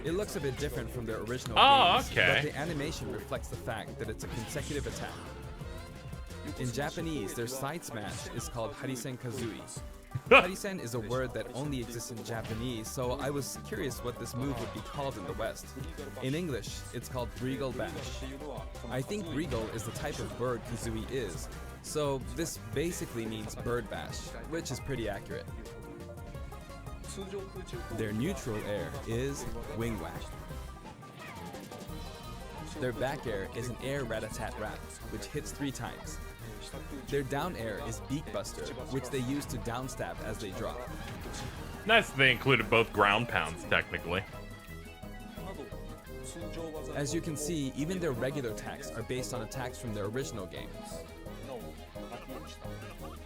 It looks a bit different from their original games, okay. but the animation reflects the fact that it's a consecutive attack. In Japanese, their side smash is called Harisen Kazooie. Harisen is a word that only exists in Japanese, so I was curious what this move would be called in the West. In English, it's called Breagle Bash. I think Breagle is the type of bird Kazooie is, so this basically means bird bash, which is pretty accurate. Their neutral air is Wing Whack. Their back air is an air rat-a-tat-rat, which hits 3 times. Their down air is Beak Buster, which they use to down stab as they drop. Nice they included both ground pounds, technically. As you can see, even their regular attacks are based on attacks from their original game.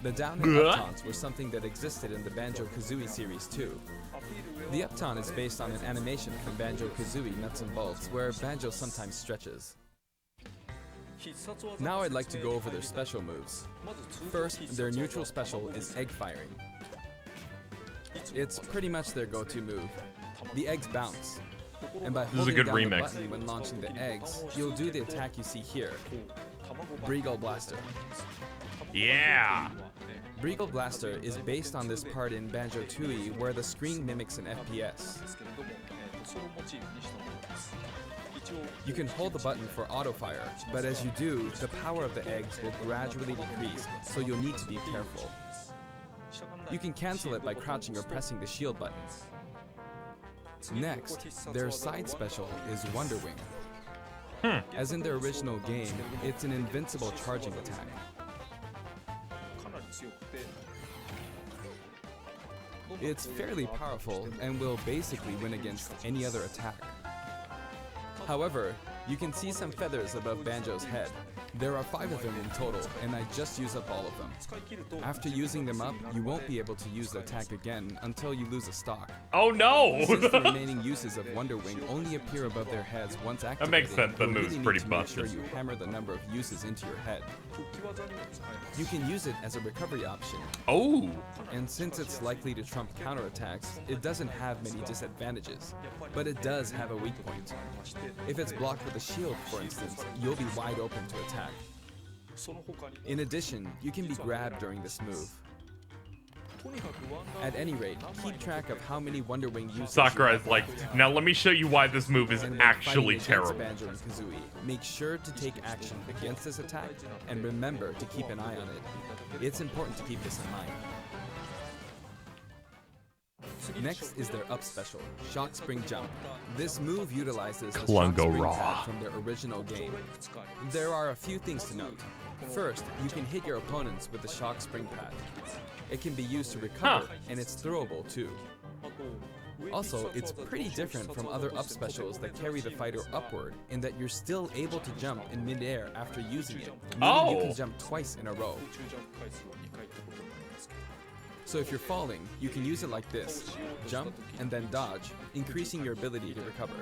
The down and up taunts were something that existed in the Banjo-Kazooie series too. The up taunt is based on an animation from Banjo-Kazooie Nuts and Bolts, where Banjo sometimes stretches. Now I'd like to go over their special moves. First, their neutral special is Egg Firing. It's pretty much their go-to move. The eggs bounce, and by holding down the button when launching the eggs, you'll do the attack you see here, Breagle Blaster. Yeah! Breagle Blaster is based on this part in Banjo-Tooie where the screen mimics an FPS. You can hold the button for auto fire, but as you do, the power of the eggs will gradually decrease, so you'll need to be careful. You can cancel it by crouching or pressing the shield button. Next, their side special is Wonder Wing. As in their original game, it's an invincible charging attack. It's fairly powerful and will basically win against any other attack. However, you can see some feathers above Banjo's head. There are 5 of them in total, and I just used up all of them. After using them up, you won't be able to use the attack again until you lose a stock. Oh no! Since the remaining uses of Wonder Wing only appear above their heads once activated, That makes sense, the you'll move's really pretty need to make busted. sure you hammer the number of uses into your head. You can use it as a recovery option. Oh! And since it's likely to trump counterattacks, it doesn't have many disadvantages, but it does have a weak point. If it's blocked with a shield, for instance, you'll be wide open to attack. In addition, you can be grabbed during this move. At any rate, keep track of how many Wonder Wing uses Sakura you is have like, left. now let me show you why this move is And when actually fighting against terrible. Banjo and Kazooie, make sure to take action against this attack, and remember to keep an eye on it. It's important to keep this in mind. Next is their up special, Shock Spring Jump. This move utilizes the Shock Klungo Spring Raw. pad from their original game. There are a few things to note. First, you can hit your opponents with the Shock Spring pad. It can be used to recover, and it's throwable too. Also, it's pretty different from other up specials that carry the fighter upward in that you're still able to jump in midair after using it, meaning you can jump twice in a row. So if you're falling, you can use it like this, jump and then dodge, increasing your ability to recover.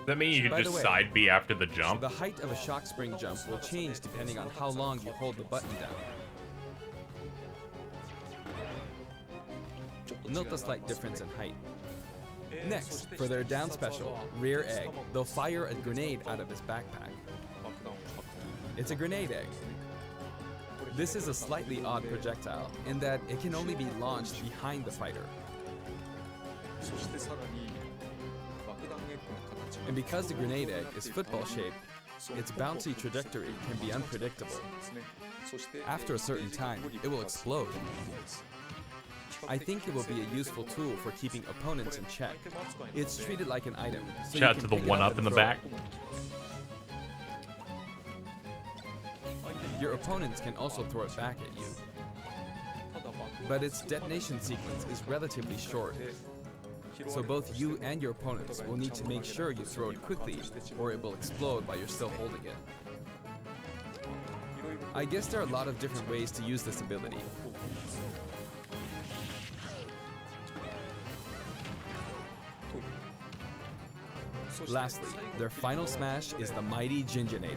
That mean you By can the just way, side B after the jump? The height of a Shock Spring jump will change depending on how long you hold the button down. Note the slight difference in height. Next, for their down special, Rear Egg, they'll fire a grenade out of his backpack. It's a grenade egg. This is a slightly odd projectile in that it can only be launched behind the fighter. And because the grenade egg is football shaped, its bouncy trajectory can be unpredictable. After a certain time, it will explode. I think it will be a useful tool for keeping opponents in check. It's treated like an item, so Shout out you to can the pick it one up up in and the throw it. back. Your opponents can also throw it back at you. But its detonation sequence is relatively short. So both you and your opponents will need to make sure you throw it quickly, or it will explode while you're still holding it. I guess there are a lot of different ways to use this ability. Lastly, their final smash is the Mighty Ginginator.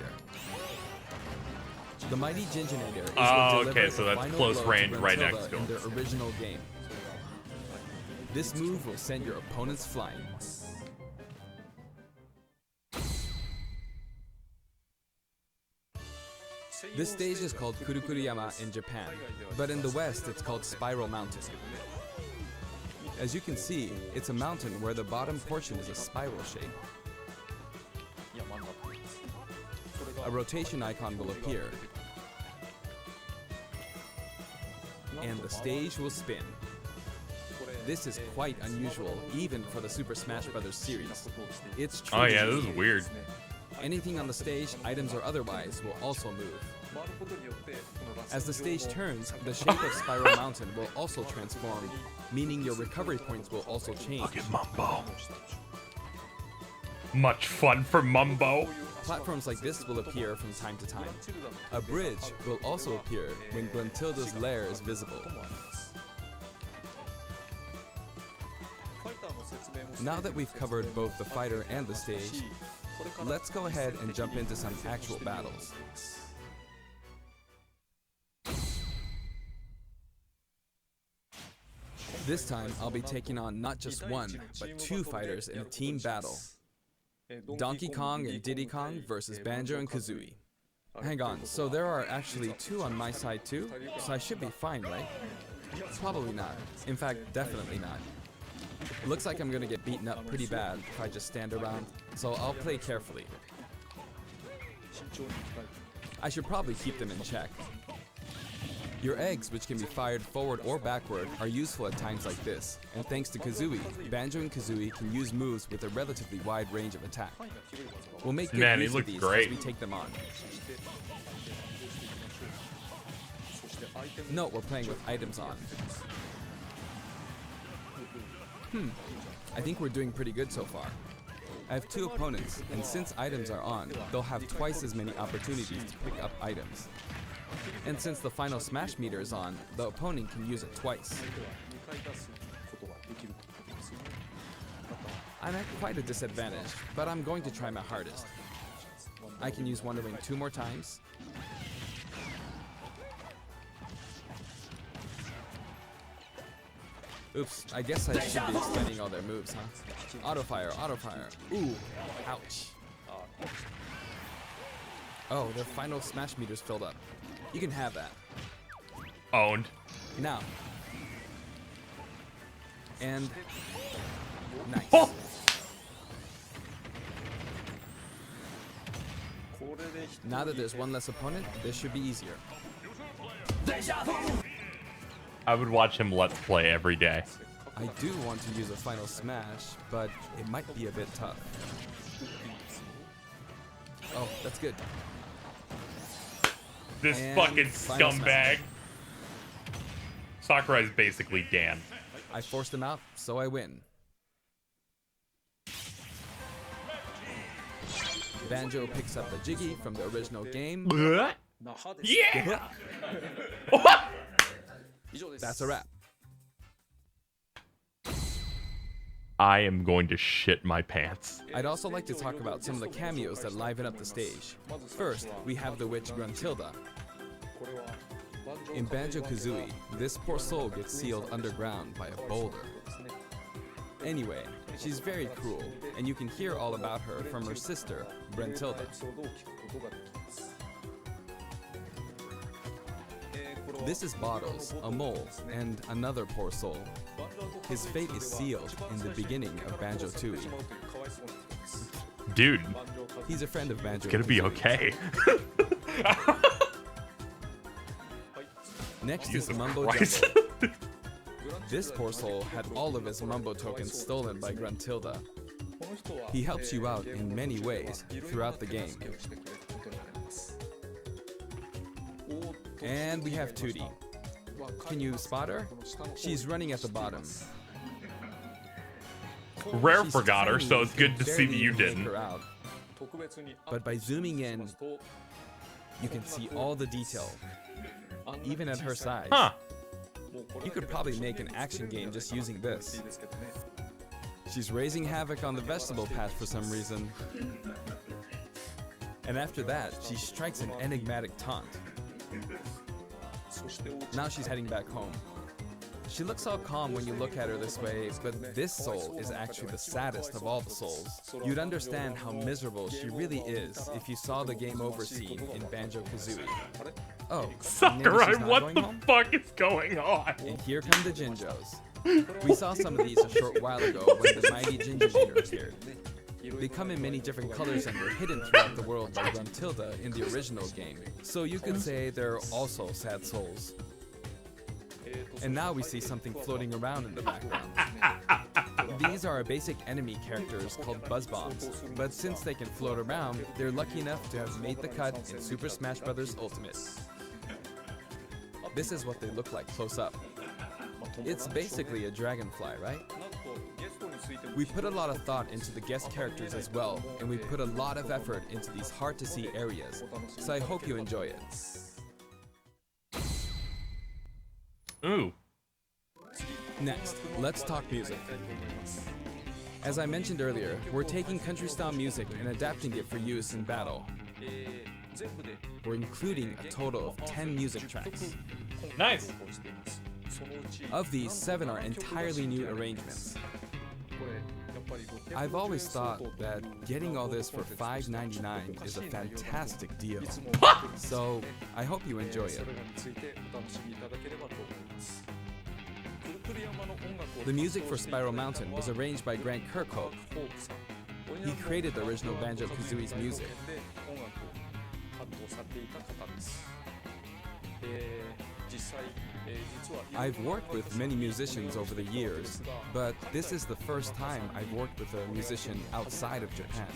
The Mighty Ginginator is Oh, what okay, delivers so the that's final close blow to range right Gruntilda next to in him. their original game. This move will send your opponents flying. This stage is called Kurukuruyama in Japan, but in the West it's called Spiral Mountain. As you can see, it's a mountain where the bottom portion is a spiral shape. A rotation icon will appear, and the stage will spin. This is quite unusual, even for the Super Smash Bros. Series. It's Oh yeah, truly this is unique. weird. Anything on the stage, items or otherwise, will also move. As the stage turns, the shape of Spiral Mountain will also transform, meaning your recovery points will also change. Look at Mumbo. Much fun for Mumbo. Platforms like this will appear from time to time. A bridge will also appear when Gruntilda's lair is visible. Now that we've covered both the fighter and the stage, let's go ahead and jump into some actual battles. This time, I'll be taking on not just one, but two fighters in a team battle. Donkey Kong and Diddy Kong versus Banjo and Kazooie. Hang on, so there are actually two on my side too? So I should be fine, right? Probably not. In fact, definitely not. Looks like I'm gonna get beaten up pretty bad if I just stand around, so I'll play carefully. I should probably keep them in check. Your eggs, which can be fired forward or backward, are useful at times like this, and thanks to Kazooie, Banjo and Kazooie can use moves with a relatively wide range of attack. We'll make good use of these as we take them on. Note we're playing with items on. I think we're doing pretty good so far. I have 2 opponents, and since items are on, they'll have twice as many opportunities to pick up items. And since the final smash meter is on, the opponent can use it twice. I'm at quite a disadvantage, but I'm going to try my hardest. I can use Wonder Wing 2 more times. Oops, I guess I should be explaining all their moves, huh? Auto fire, auto fire. Ooh, ouch. Oh, their final smash meter's filled up. You can have that. Owned. Now. And nice. Oh! Now that there's one less opponent, this should be easier. I would watch him Let's Play every day. I do want to use a final smash, but it might be a bit tough. Oh, that's good. This And fucking final scumbag. smash. Sakurai's basically Dan. I forced him out, so I win. Banjo picks up the Jiggy from the original game. Yeah! That's a wrap. I am going to shit my pants. I'd also like to talk about some of the cameos that liven up the stage. First, we have the witch Gruntilda. In Banjo-Kazooie, this poor soul gets sealed underground by a boulder. Anyway, she's very cruel, and you can hear all about her from her sister, Brentilda. This is Bottles, a mole, and another poor soul. His fate is sealed in the beginning of Banjo-Tooie. Dude. He's a friend of Banjo. It's gonna be okay. Next Jesus is Mumbo Christ. Jumbo. This poor soul had all of his Mumbo tokens stolen by Gruntilda. He helps you out in many ways throughout the game. And we have Tootie. Can you spot her? She's running at the bottom. Rare She's forgot her, tiny, so it's good to see barely that you make didn't. her out. But by zooming in, you can see all the detail, even at her size. Huh. You could probably make an action game just using this. She's raising havoc on the vegetable patch for some reason. And after that, she strikes an enigmatic taunt. Now she's heading back home. She looks all calm when you look at her this way, but this soul is actually the saddest of all the souls. You'd understand how miserable she really is if you saw the game over scene in Banjo-Kazooie. Oh, Sakurai, what the fuck is going on? And here come the Jinjos. We saw some of these a short while ago when the mighty Jinjo Meter appeared. They come in many different colors and were hidden throughout the world by Gruntilda in the original game, so you could say they're also sad souls. And now we see something floating around in the background. These are our basic enemy characters called Buzz Bombs, but since they can float around, they're lucky enough to have made the cut in Super Smash Bros. Ultimate. This is what they look like close up. It's basically a dragonfly, right? We put a lot of thought into the guest characters as well, and we put a lot of effort into these hard-to-see areas, so I hope you enjoy it. Ooh. Next, let's talk music. As I mentioned earlier, we're taking country-style music and adapting it for use in battle. We're including a total of 10 music tracks. Nice. Of these, 7 are entirely new arrangements. I've always thought that getting all this for $5.99 is a fantastic deal. So, I hope you enjoy it. The music for Spiral Mountain was arranged by Grant Kirkhope. He created the original Banjo-Kazooie's music. I've worked with many musicians over the years, but this is the first time I've worked with a musician outside of Japan.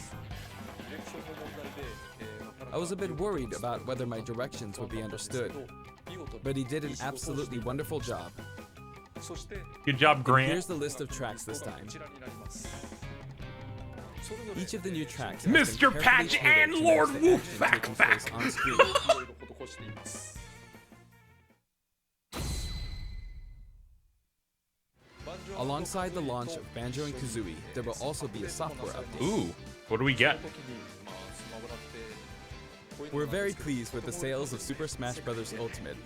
I was a bit worried about whether my directions would be understood, but he did an absolutely wonderful job. Good job, Grant. And here's the list of tracks this time. Each of the new tracks has Mr. been Patch carefully and tailored to Lord match the Wolf action taking place Backpack. on screen. Alongside the launch of Banjo and Kazooie, there will also be a software update. Ooh, what do we get? We're very pleased with the sales of Super Smash Bros. Ultimate.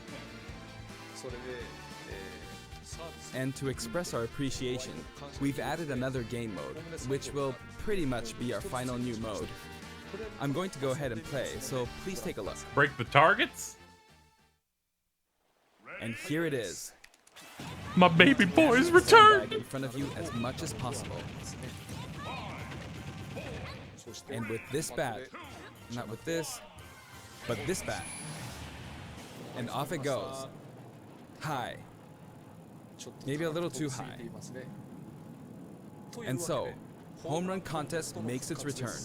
And to express our appreciation, we've added another game mode, which will pretty much be our final new mode. I'm going to go ahead and play, so please take a look. Break the targets? And here it is. My baby boy's Sandbag returned! in front of you as much as possible. And with this bat, not with this, but this bat. And off it goes. High. Maybe a little too high. And so, Home Run Contest makes its return.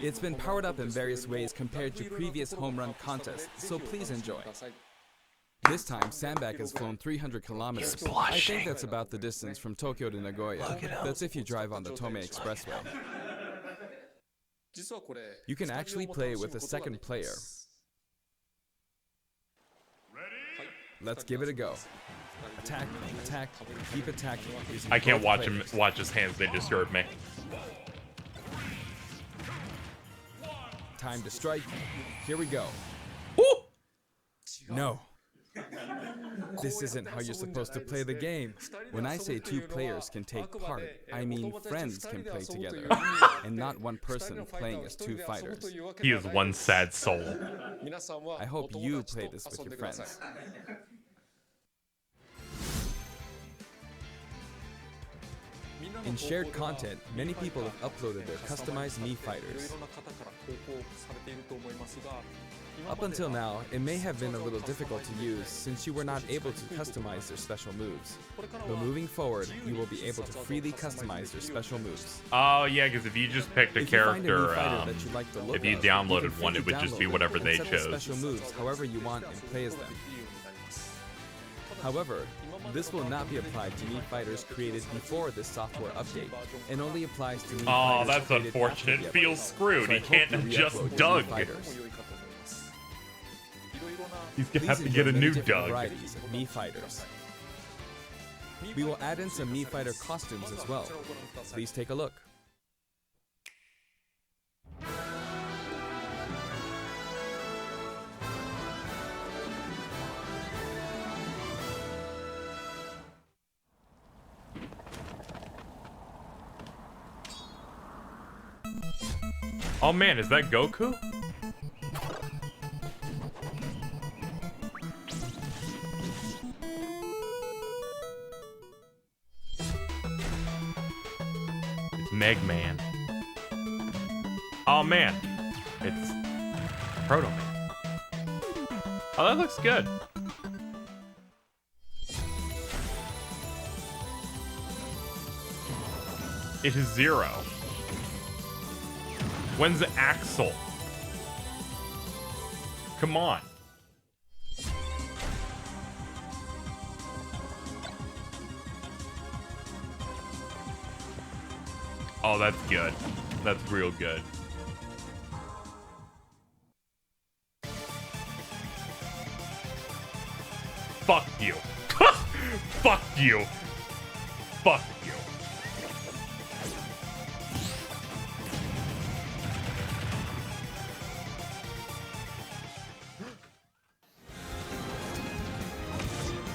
It's been powered up in various ways compared to previous Home Run contests, so please enjoy. This time, Sandbag has flown 300 kilometers. I think that's about the distance from Tokyo to Nagoya. That's if you drive on the Tomei Expressway. You can actually play with a second player. Let's give it a go. Attack, attack, keep attacking. using I can't both watch him players. watch his hands, they disturb me. Time to strike. Here we go. No. This isn't how you're supposed to play the game. When I say two players can take part, I mean friends can play together, and not one person playing as two fighters. He is one sad soul. I hope you play this with your friends. In shared content, many people have uploaded their customized Mii fighters. Up until now, it may have been a little difficult to use since you were not able to customize their special moves. But moving forward, you will be able to freely customize their special moves. Oh yeah, because if you just picked a If you find a Mii character, fighter that you like the look if you of, downloaded you can one, it freely would just download be them whatever and they set the chose. special moves however you want and play as them. However, this will not be applied to Mii fighters created before this software update, and only applies to Mii Oh, fighters that's created unfortunate. after the Feels update. screwed. So I He hope can't you adjust re-upload your Doug. Mii fighters. He's gonna Please have to enjoy get a many new different Doug. varieties of Mii fighters. We will add in some Mii fighter costumes as well. Please take a look. Oh man, is that Goku? It's Meg Man. Oh man, it's Proto Man. Oh, that looks good. It is Zero. When's Axel? Come on. Oh, that's good. That's real good. Fuck you. Fuck you. Fuck you.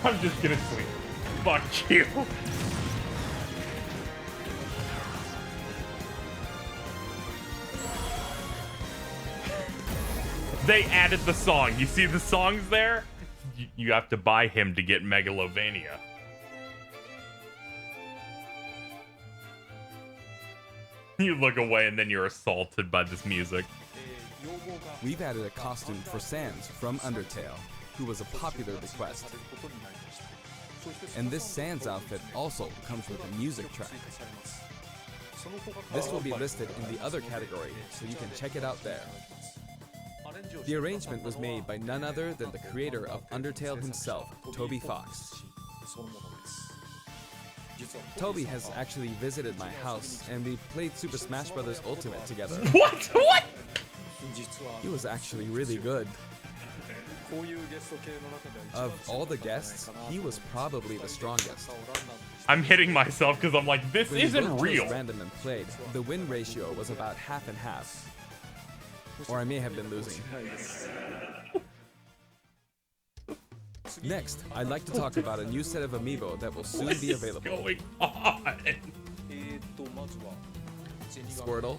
I'm just gonna sleep. Fuck you. They added the song. You see the songs there? you have to buy him to get Megalovania. You look away and then you're assaulted by this music. We've added a costume for Sans from Undertale, who was a popular request. And this Sans outfit also comes with a music track. This will be listed in the other category, so you can check it out there. The arrangement was made by none other than the creator of Undertale himself, Toby Fox. Toby has actually visited my house, and we played Super Smash Bros. Ultimate together. What? What? He was actually really good. Of all the guests, he was probably the strongest. I'm hitting myself because I'm like, this When isn't we both real. chose random and played, the win ratio was about half and half. Or I may have been losing. Next, I'd like to talk about a new set of amiibo that will soon be available. What is going on? Squirtle,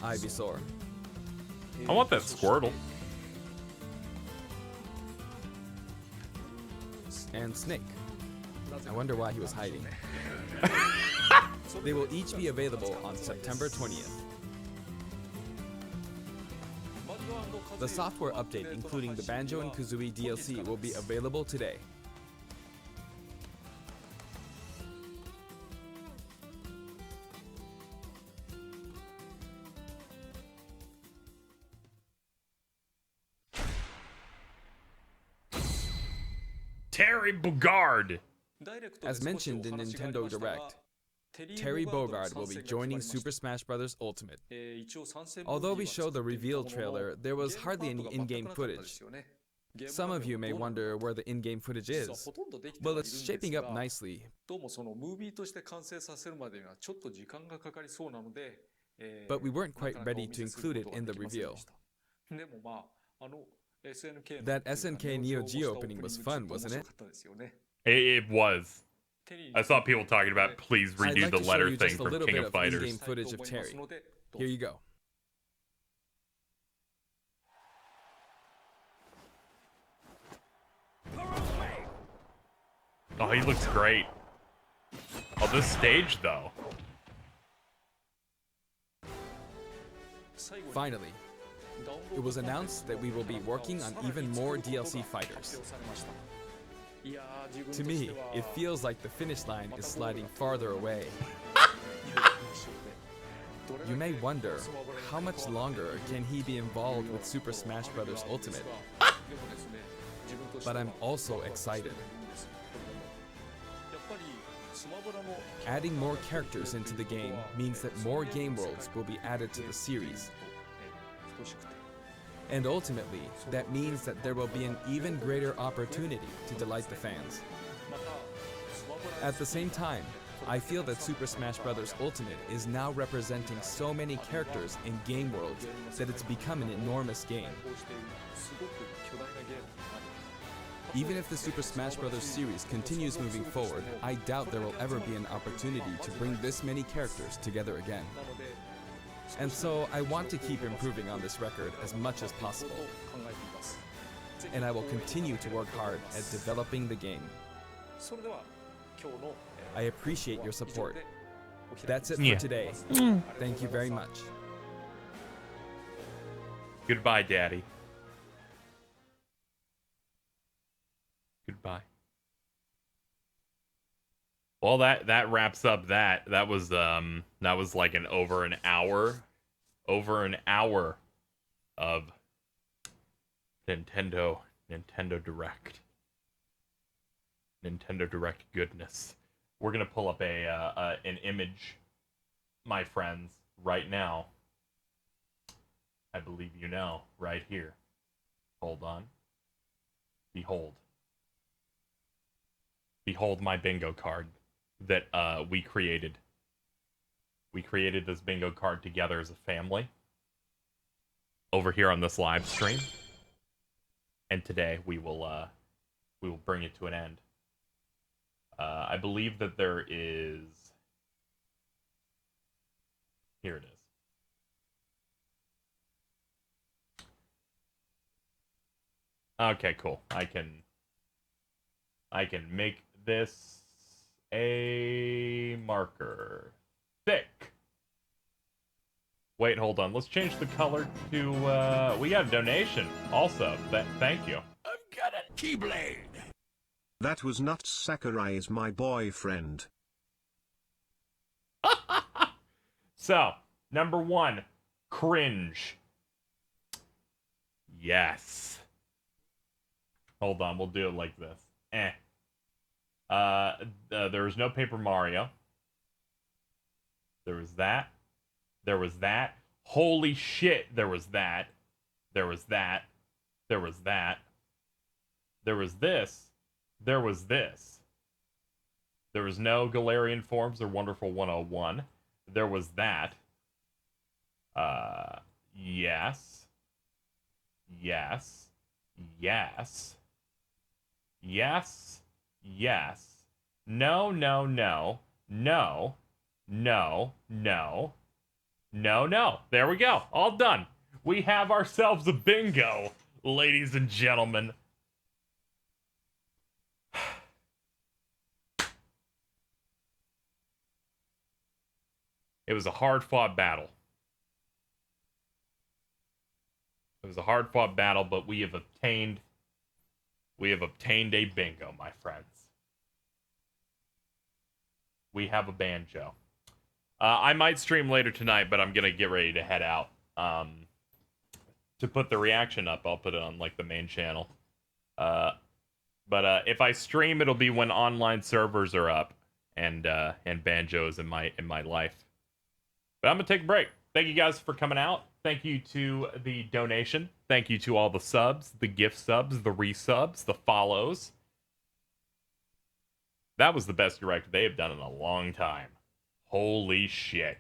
Ivysaur, I want that Squirtle. and Snake. I wonder why he was hiding. They will each be available on September 20th. The software update, including the Banjo and Kazooie DLC, will be available today. Terry Bogard. As mentioned in Nintendo Direct, Terry Bogard will be joining Super Smash Bros. Ultimate. Although we showed the reveal trailer, there was hardly any in-game footage. Some of you may wonder where the in-game footage is. Well, it's shaping up nicely. But we weren't quite ready to include it in the reveal. That SNK Neo Geo opening was fun, wasn't it? It was. I saw people talking about please I'd redo like the to show letter you thing just a from little King bit of of Fighters. in-game footage of Terry. Here you go. Oh, he looks great. Oh, this stage though. Finally, it was announced that we will be working on even more DLC fighters. To me, it feels like the finish line is sliding farther away. You may wonder, how much longer can he be involved with Super Smash Bros. Ultimate? But I'm also excited. Adding more characters into the game means that more game worlds will be added to the series. And ultimately, that means that there will be an even greater opportunity to delight the fans. At the same time, I feel that Super Smash Bros. Ultimate is now representing so many characters in game worlds that it's become an enormous game. Even if the Super Smash Bros. Series continues moving forward, I doubt there will ever be an opportunity to bring this many characters together again. And so I want to keep improving on this record as much as possible. And I will continue to work hard at developing the game. I appreciate your support. That's it for today. Thank you very much. Goodbye, Daddy. Goodbye. Well, that wraps up that. That was like over an hour of Nintendo Direct. Nintendo Direct goodness. We're gonna pull up an image, my friends, right now. I believe you know, right here. Hold on. Behold. Behold my bingo card that we created. We created this bingo card together as a family over here on this live stream. And today we will bring it to an end. I believe that there is... Here it is. Okay, cool. I can make this a marker. Thick. Wait, hold on. Let's change the color to, we got a donation also. Thank you. I've got a Keyblade. That was not Sakurai's my boyfriend. So, number 1, cringe. Yes. Hold on, we'll do it like this. There was no Paper Mario. There was that. There was that. Holy shit, there was that. There was that. There was that. There was this. There was this. There was no Galarian forms or Wonderful 101. There was that. Yes. Yes. Yes. Yes. Yes. No, no, no. No. No. No. No, no. There we go. All done. We have ourselves a bingo, ladies and gentlemen. It was a hard-fought battle. It was a hard-fought battle, but we have obtained a bingo, my friends. We have a banjo. I might stream later tonight, but I'm gonna get ready to head out. To put the reaction up, I'll put it on like the main channel. But if I stream, it'll be when online servers are up and banjo is in my life. But I'm gonna take a break. Thank you guys for coming out. Thank you to the donation. Thank you to all the subs, the gift subs, the resubs, the follows. That was the best direct they have done in a long time. Holy shit.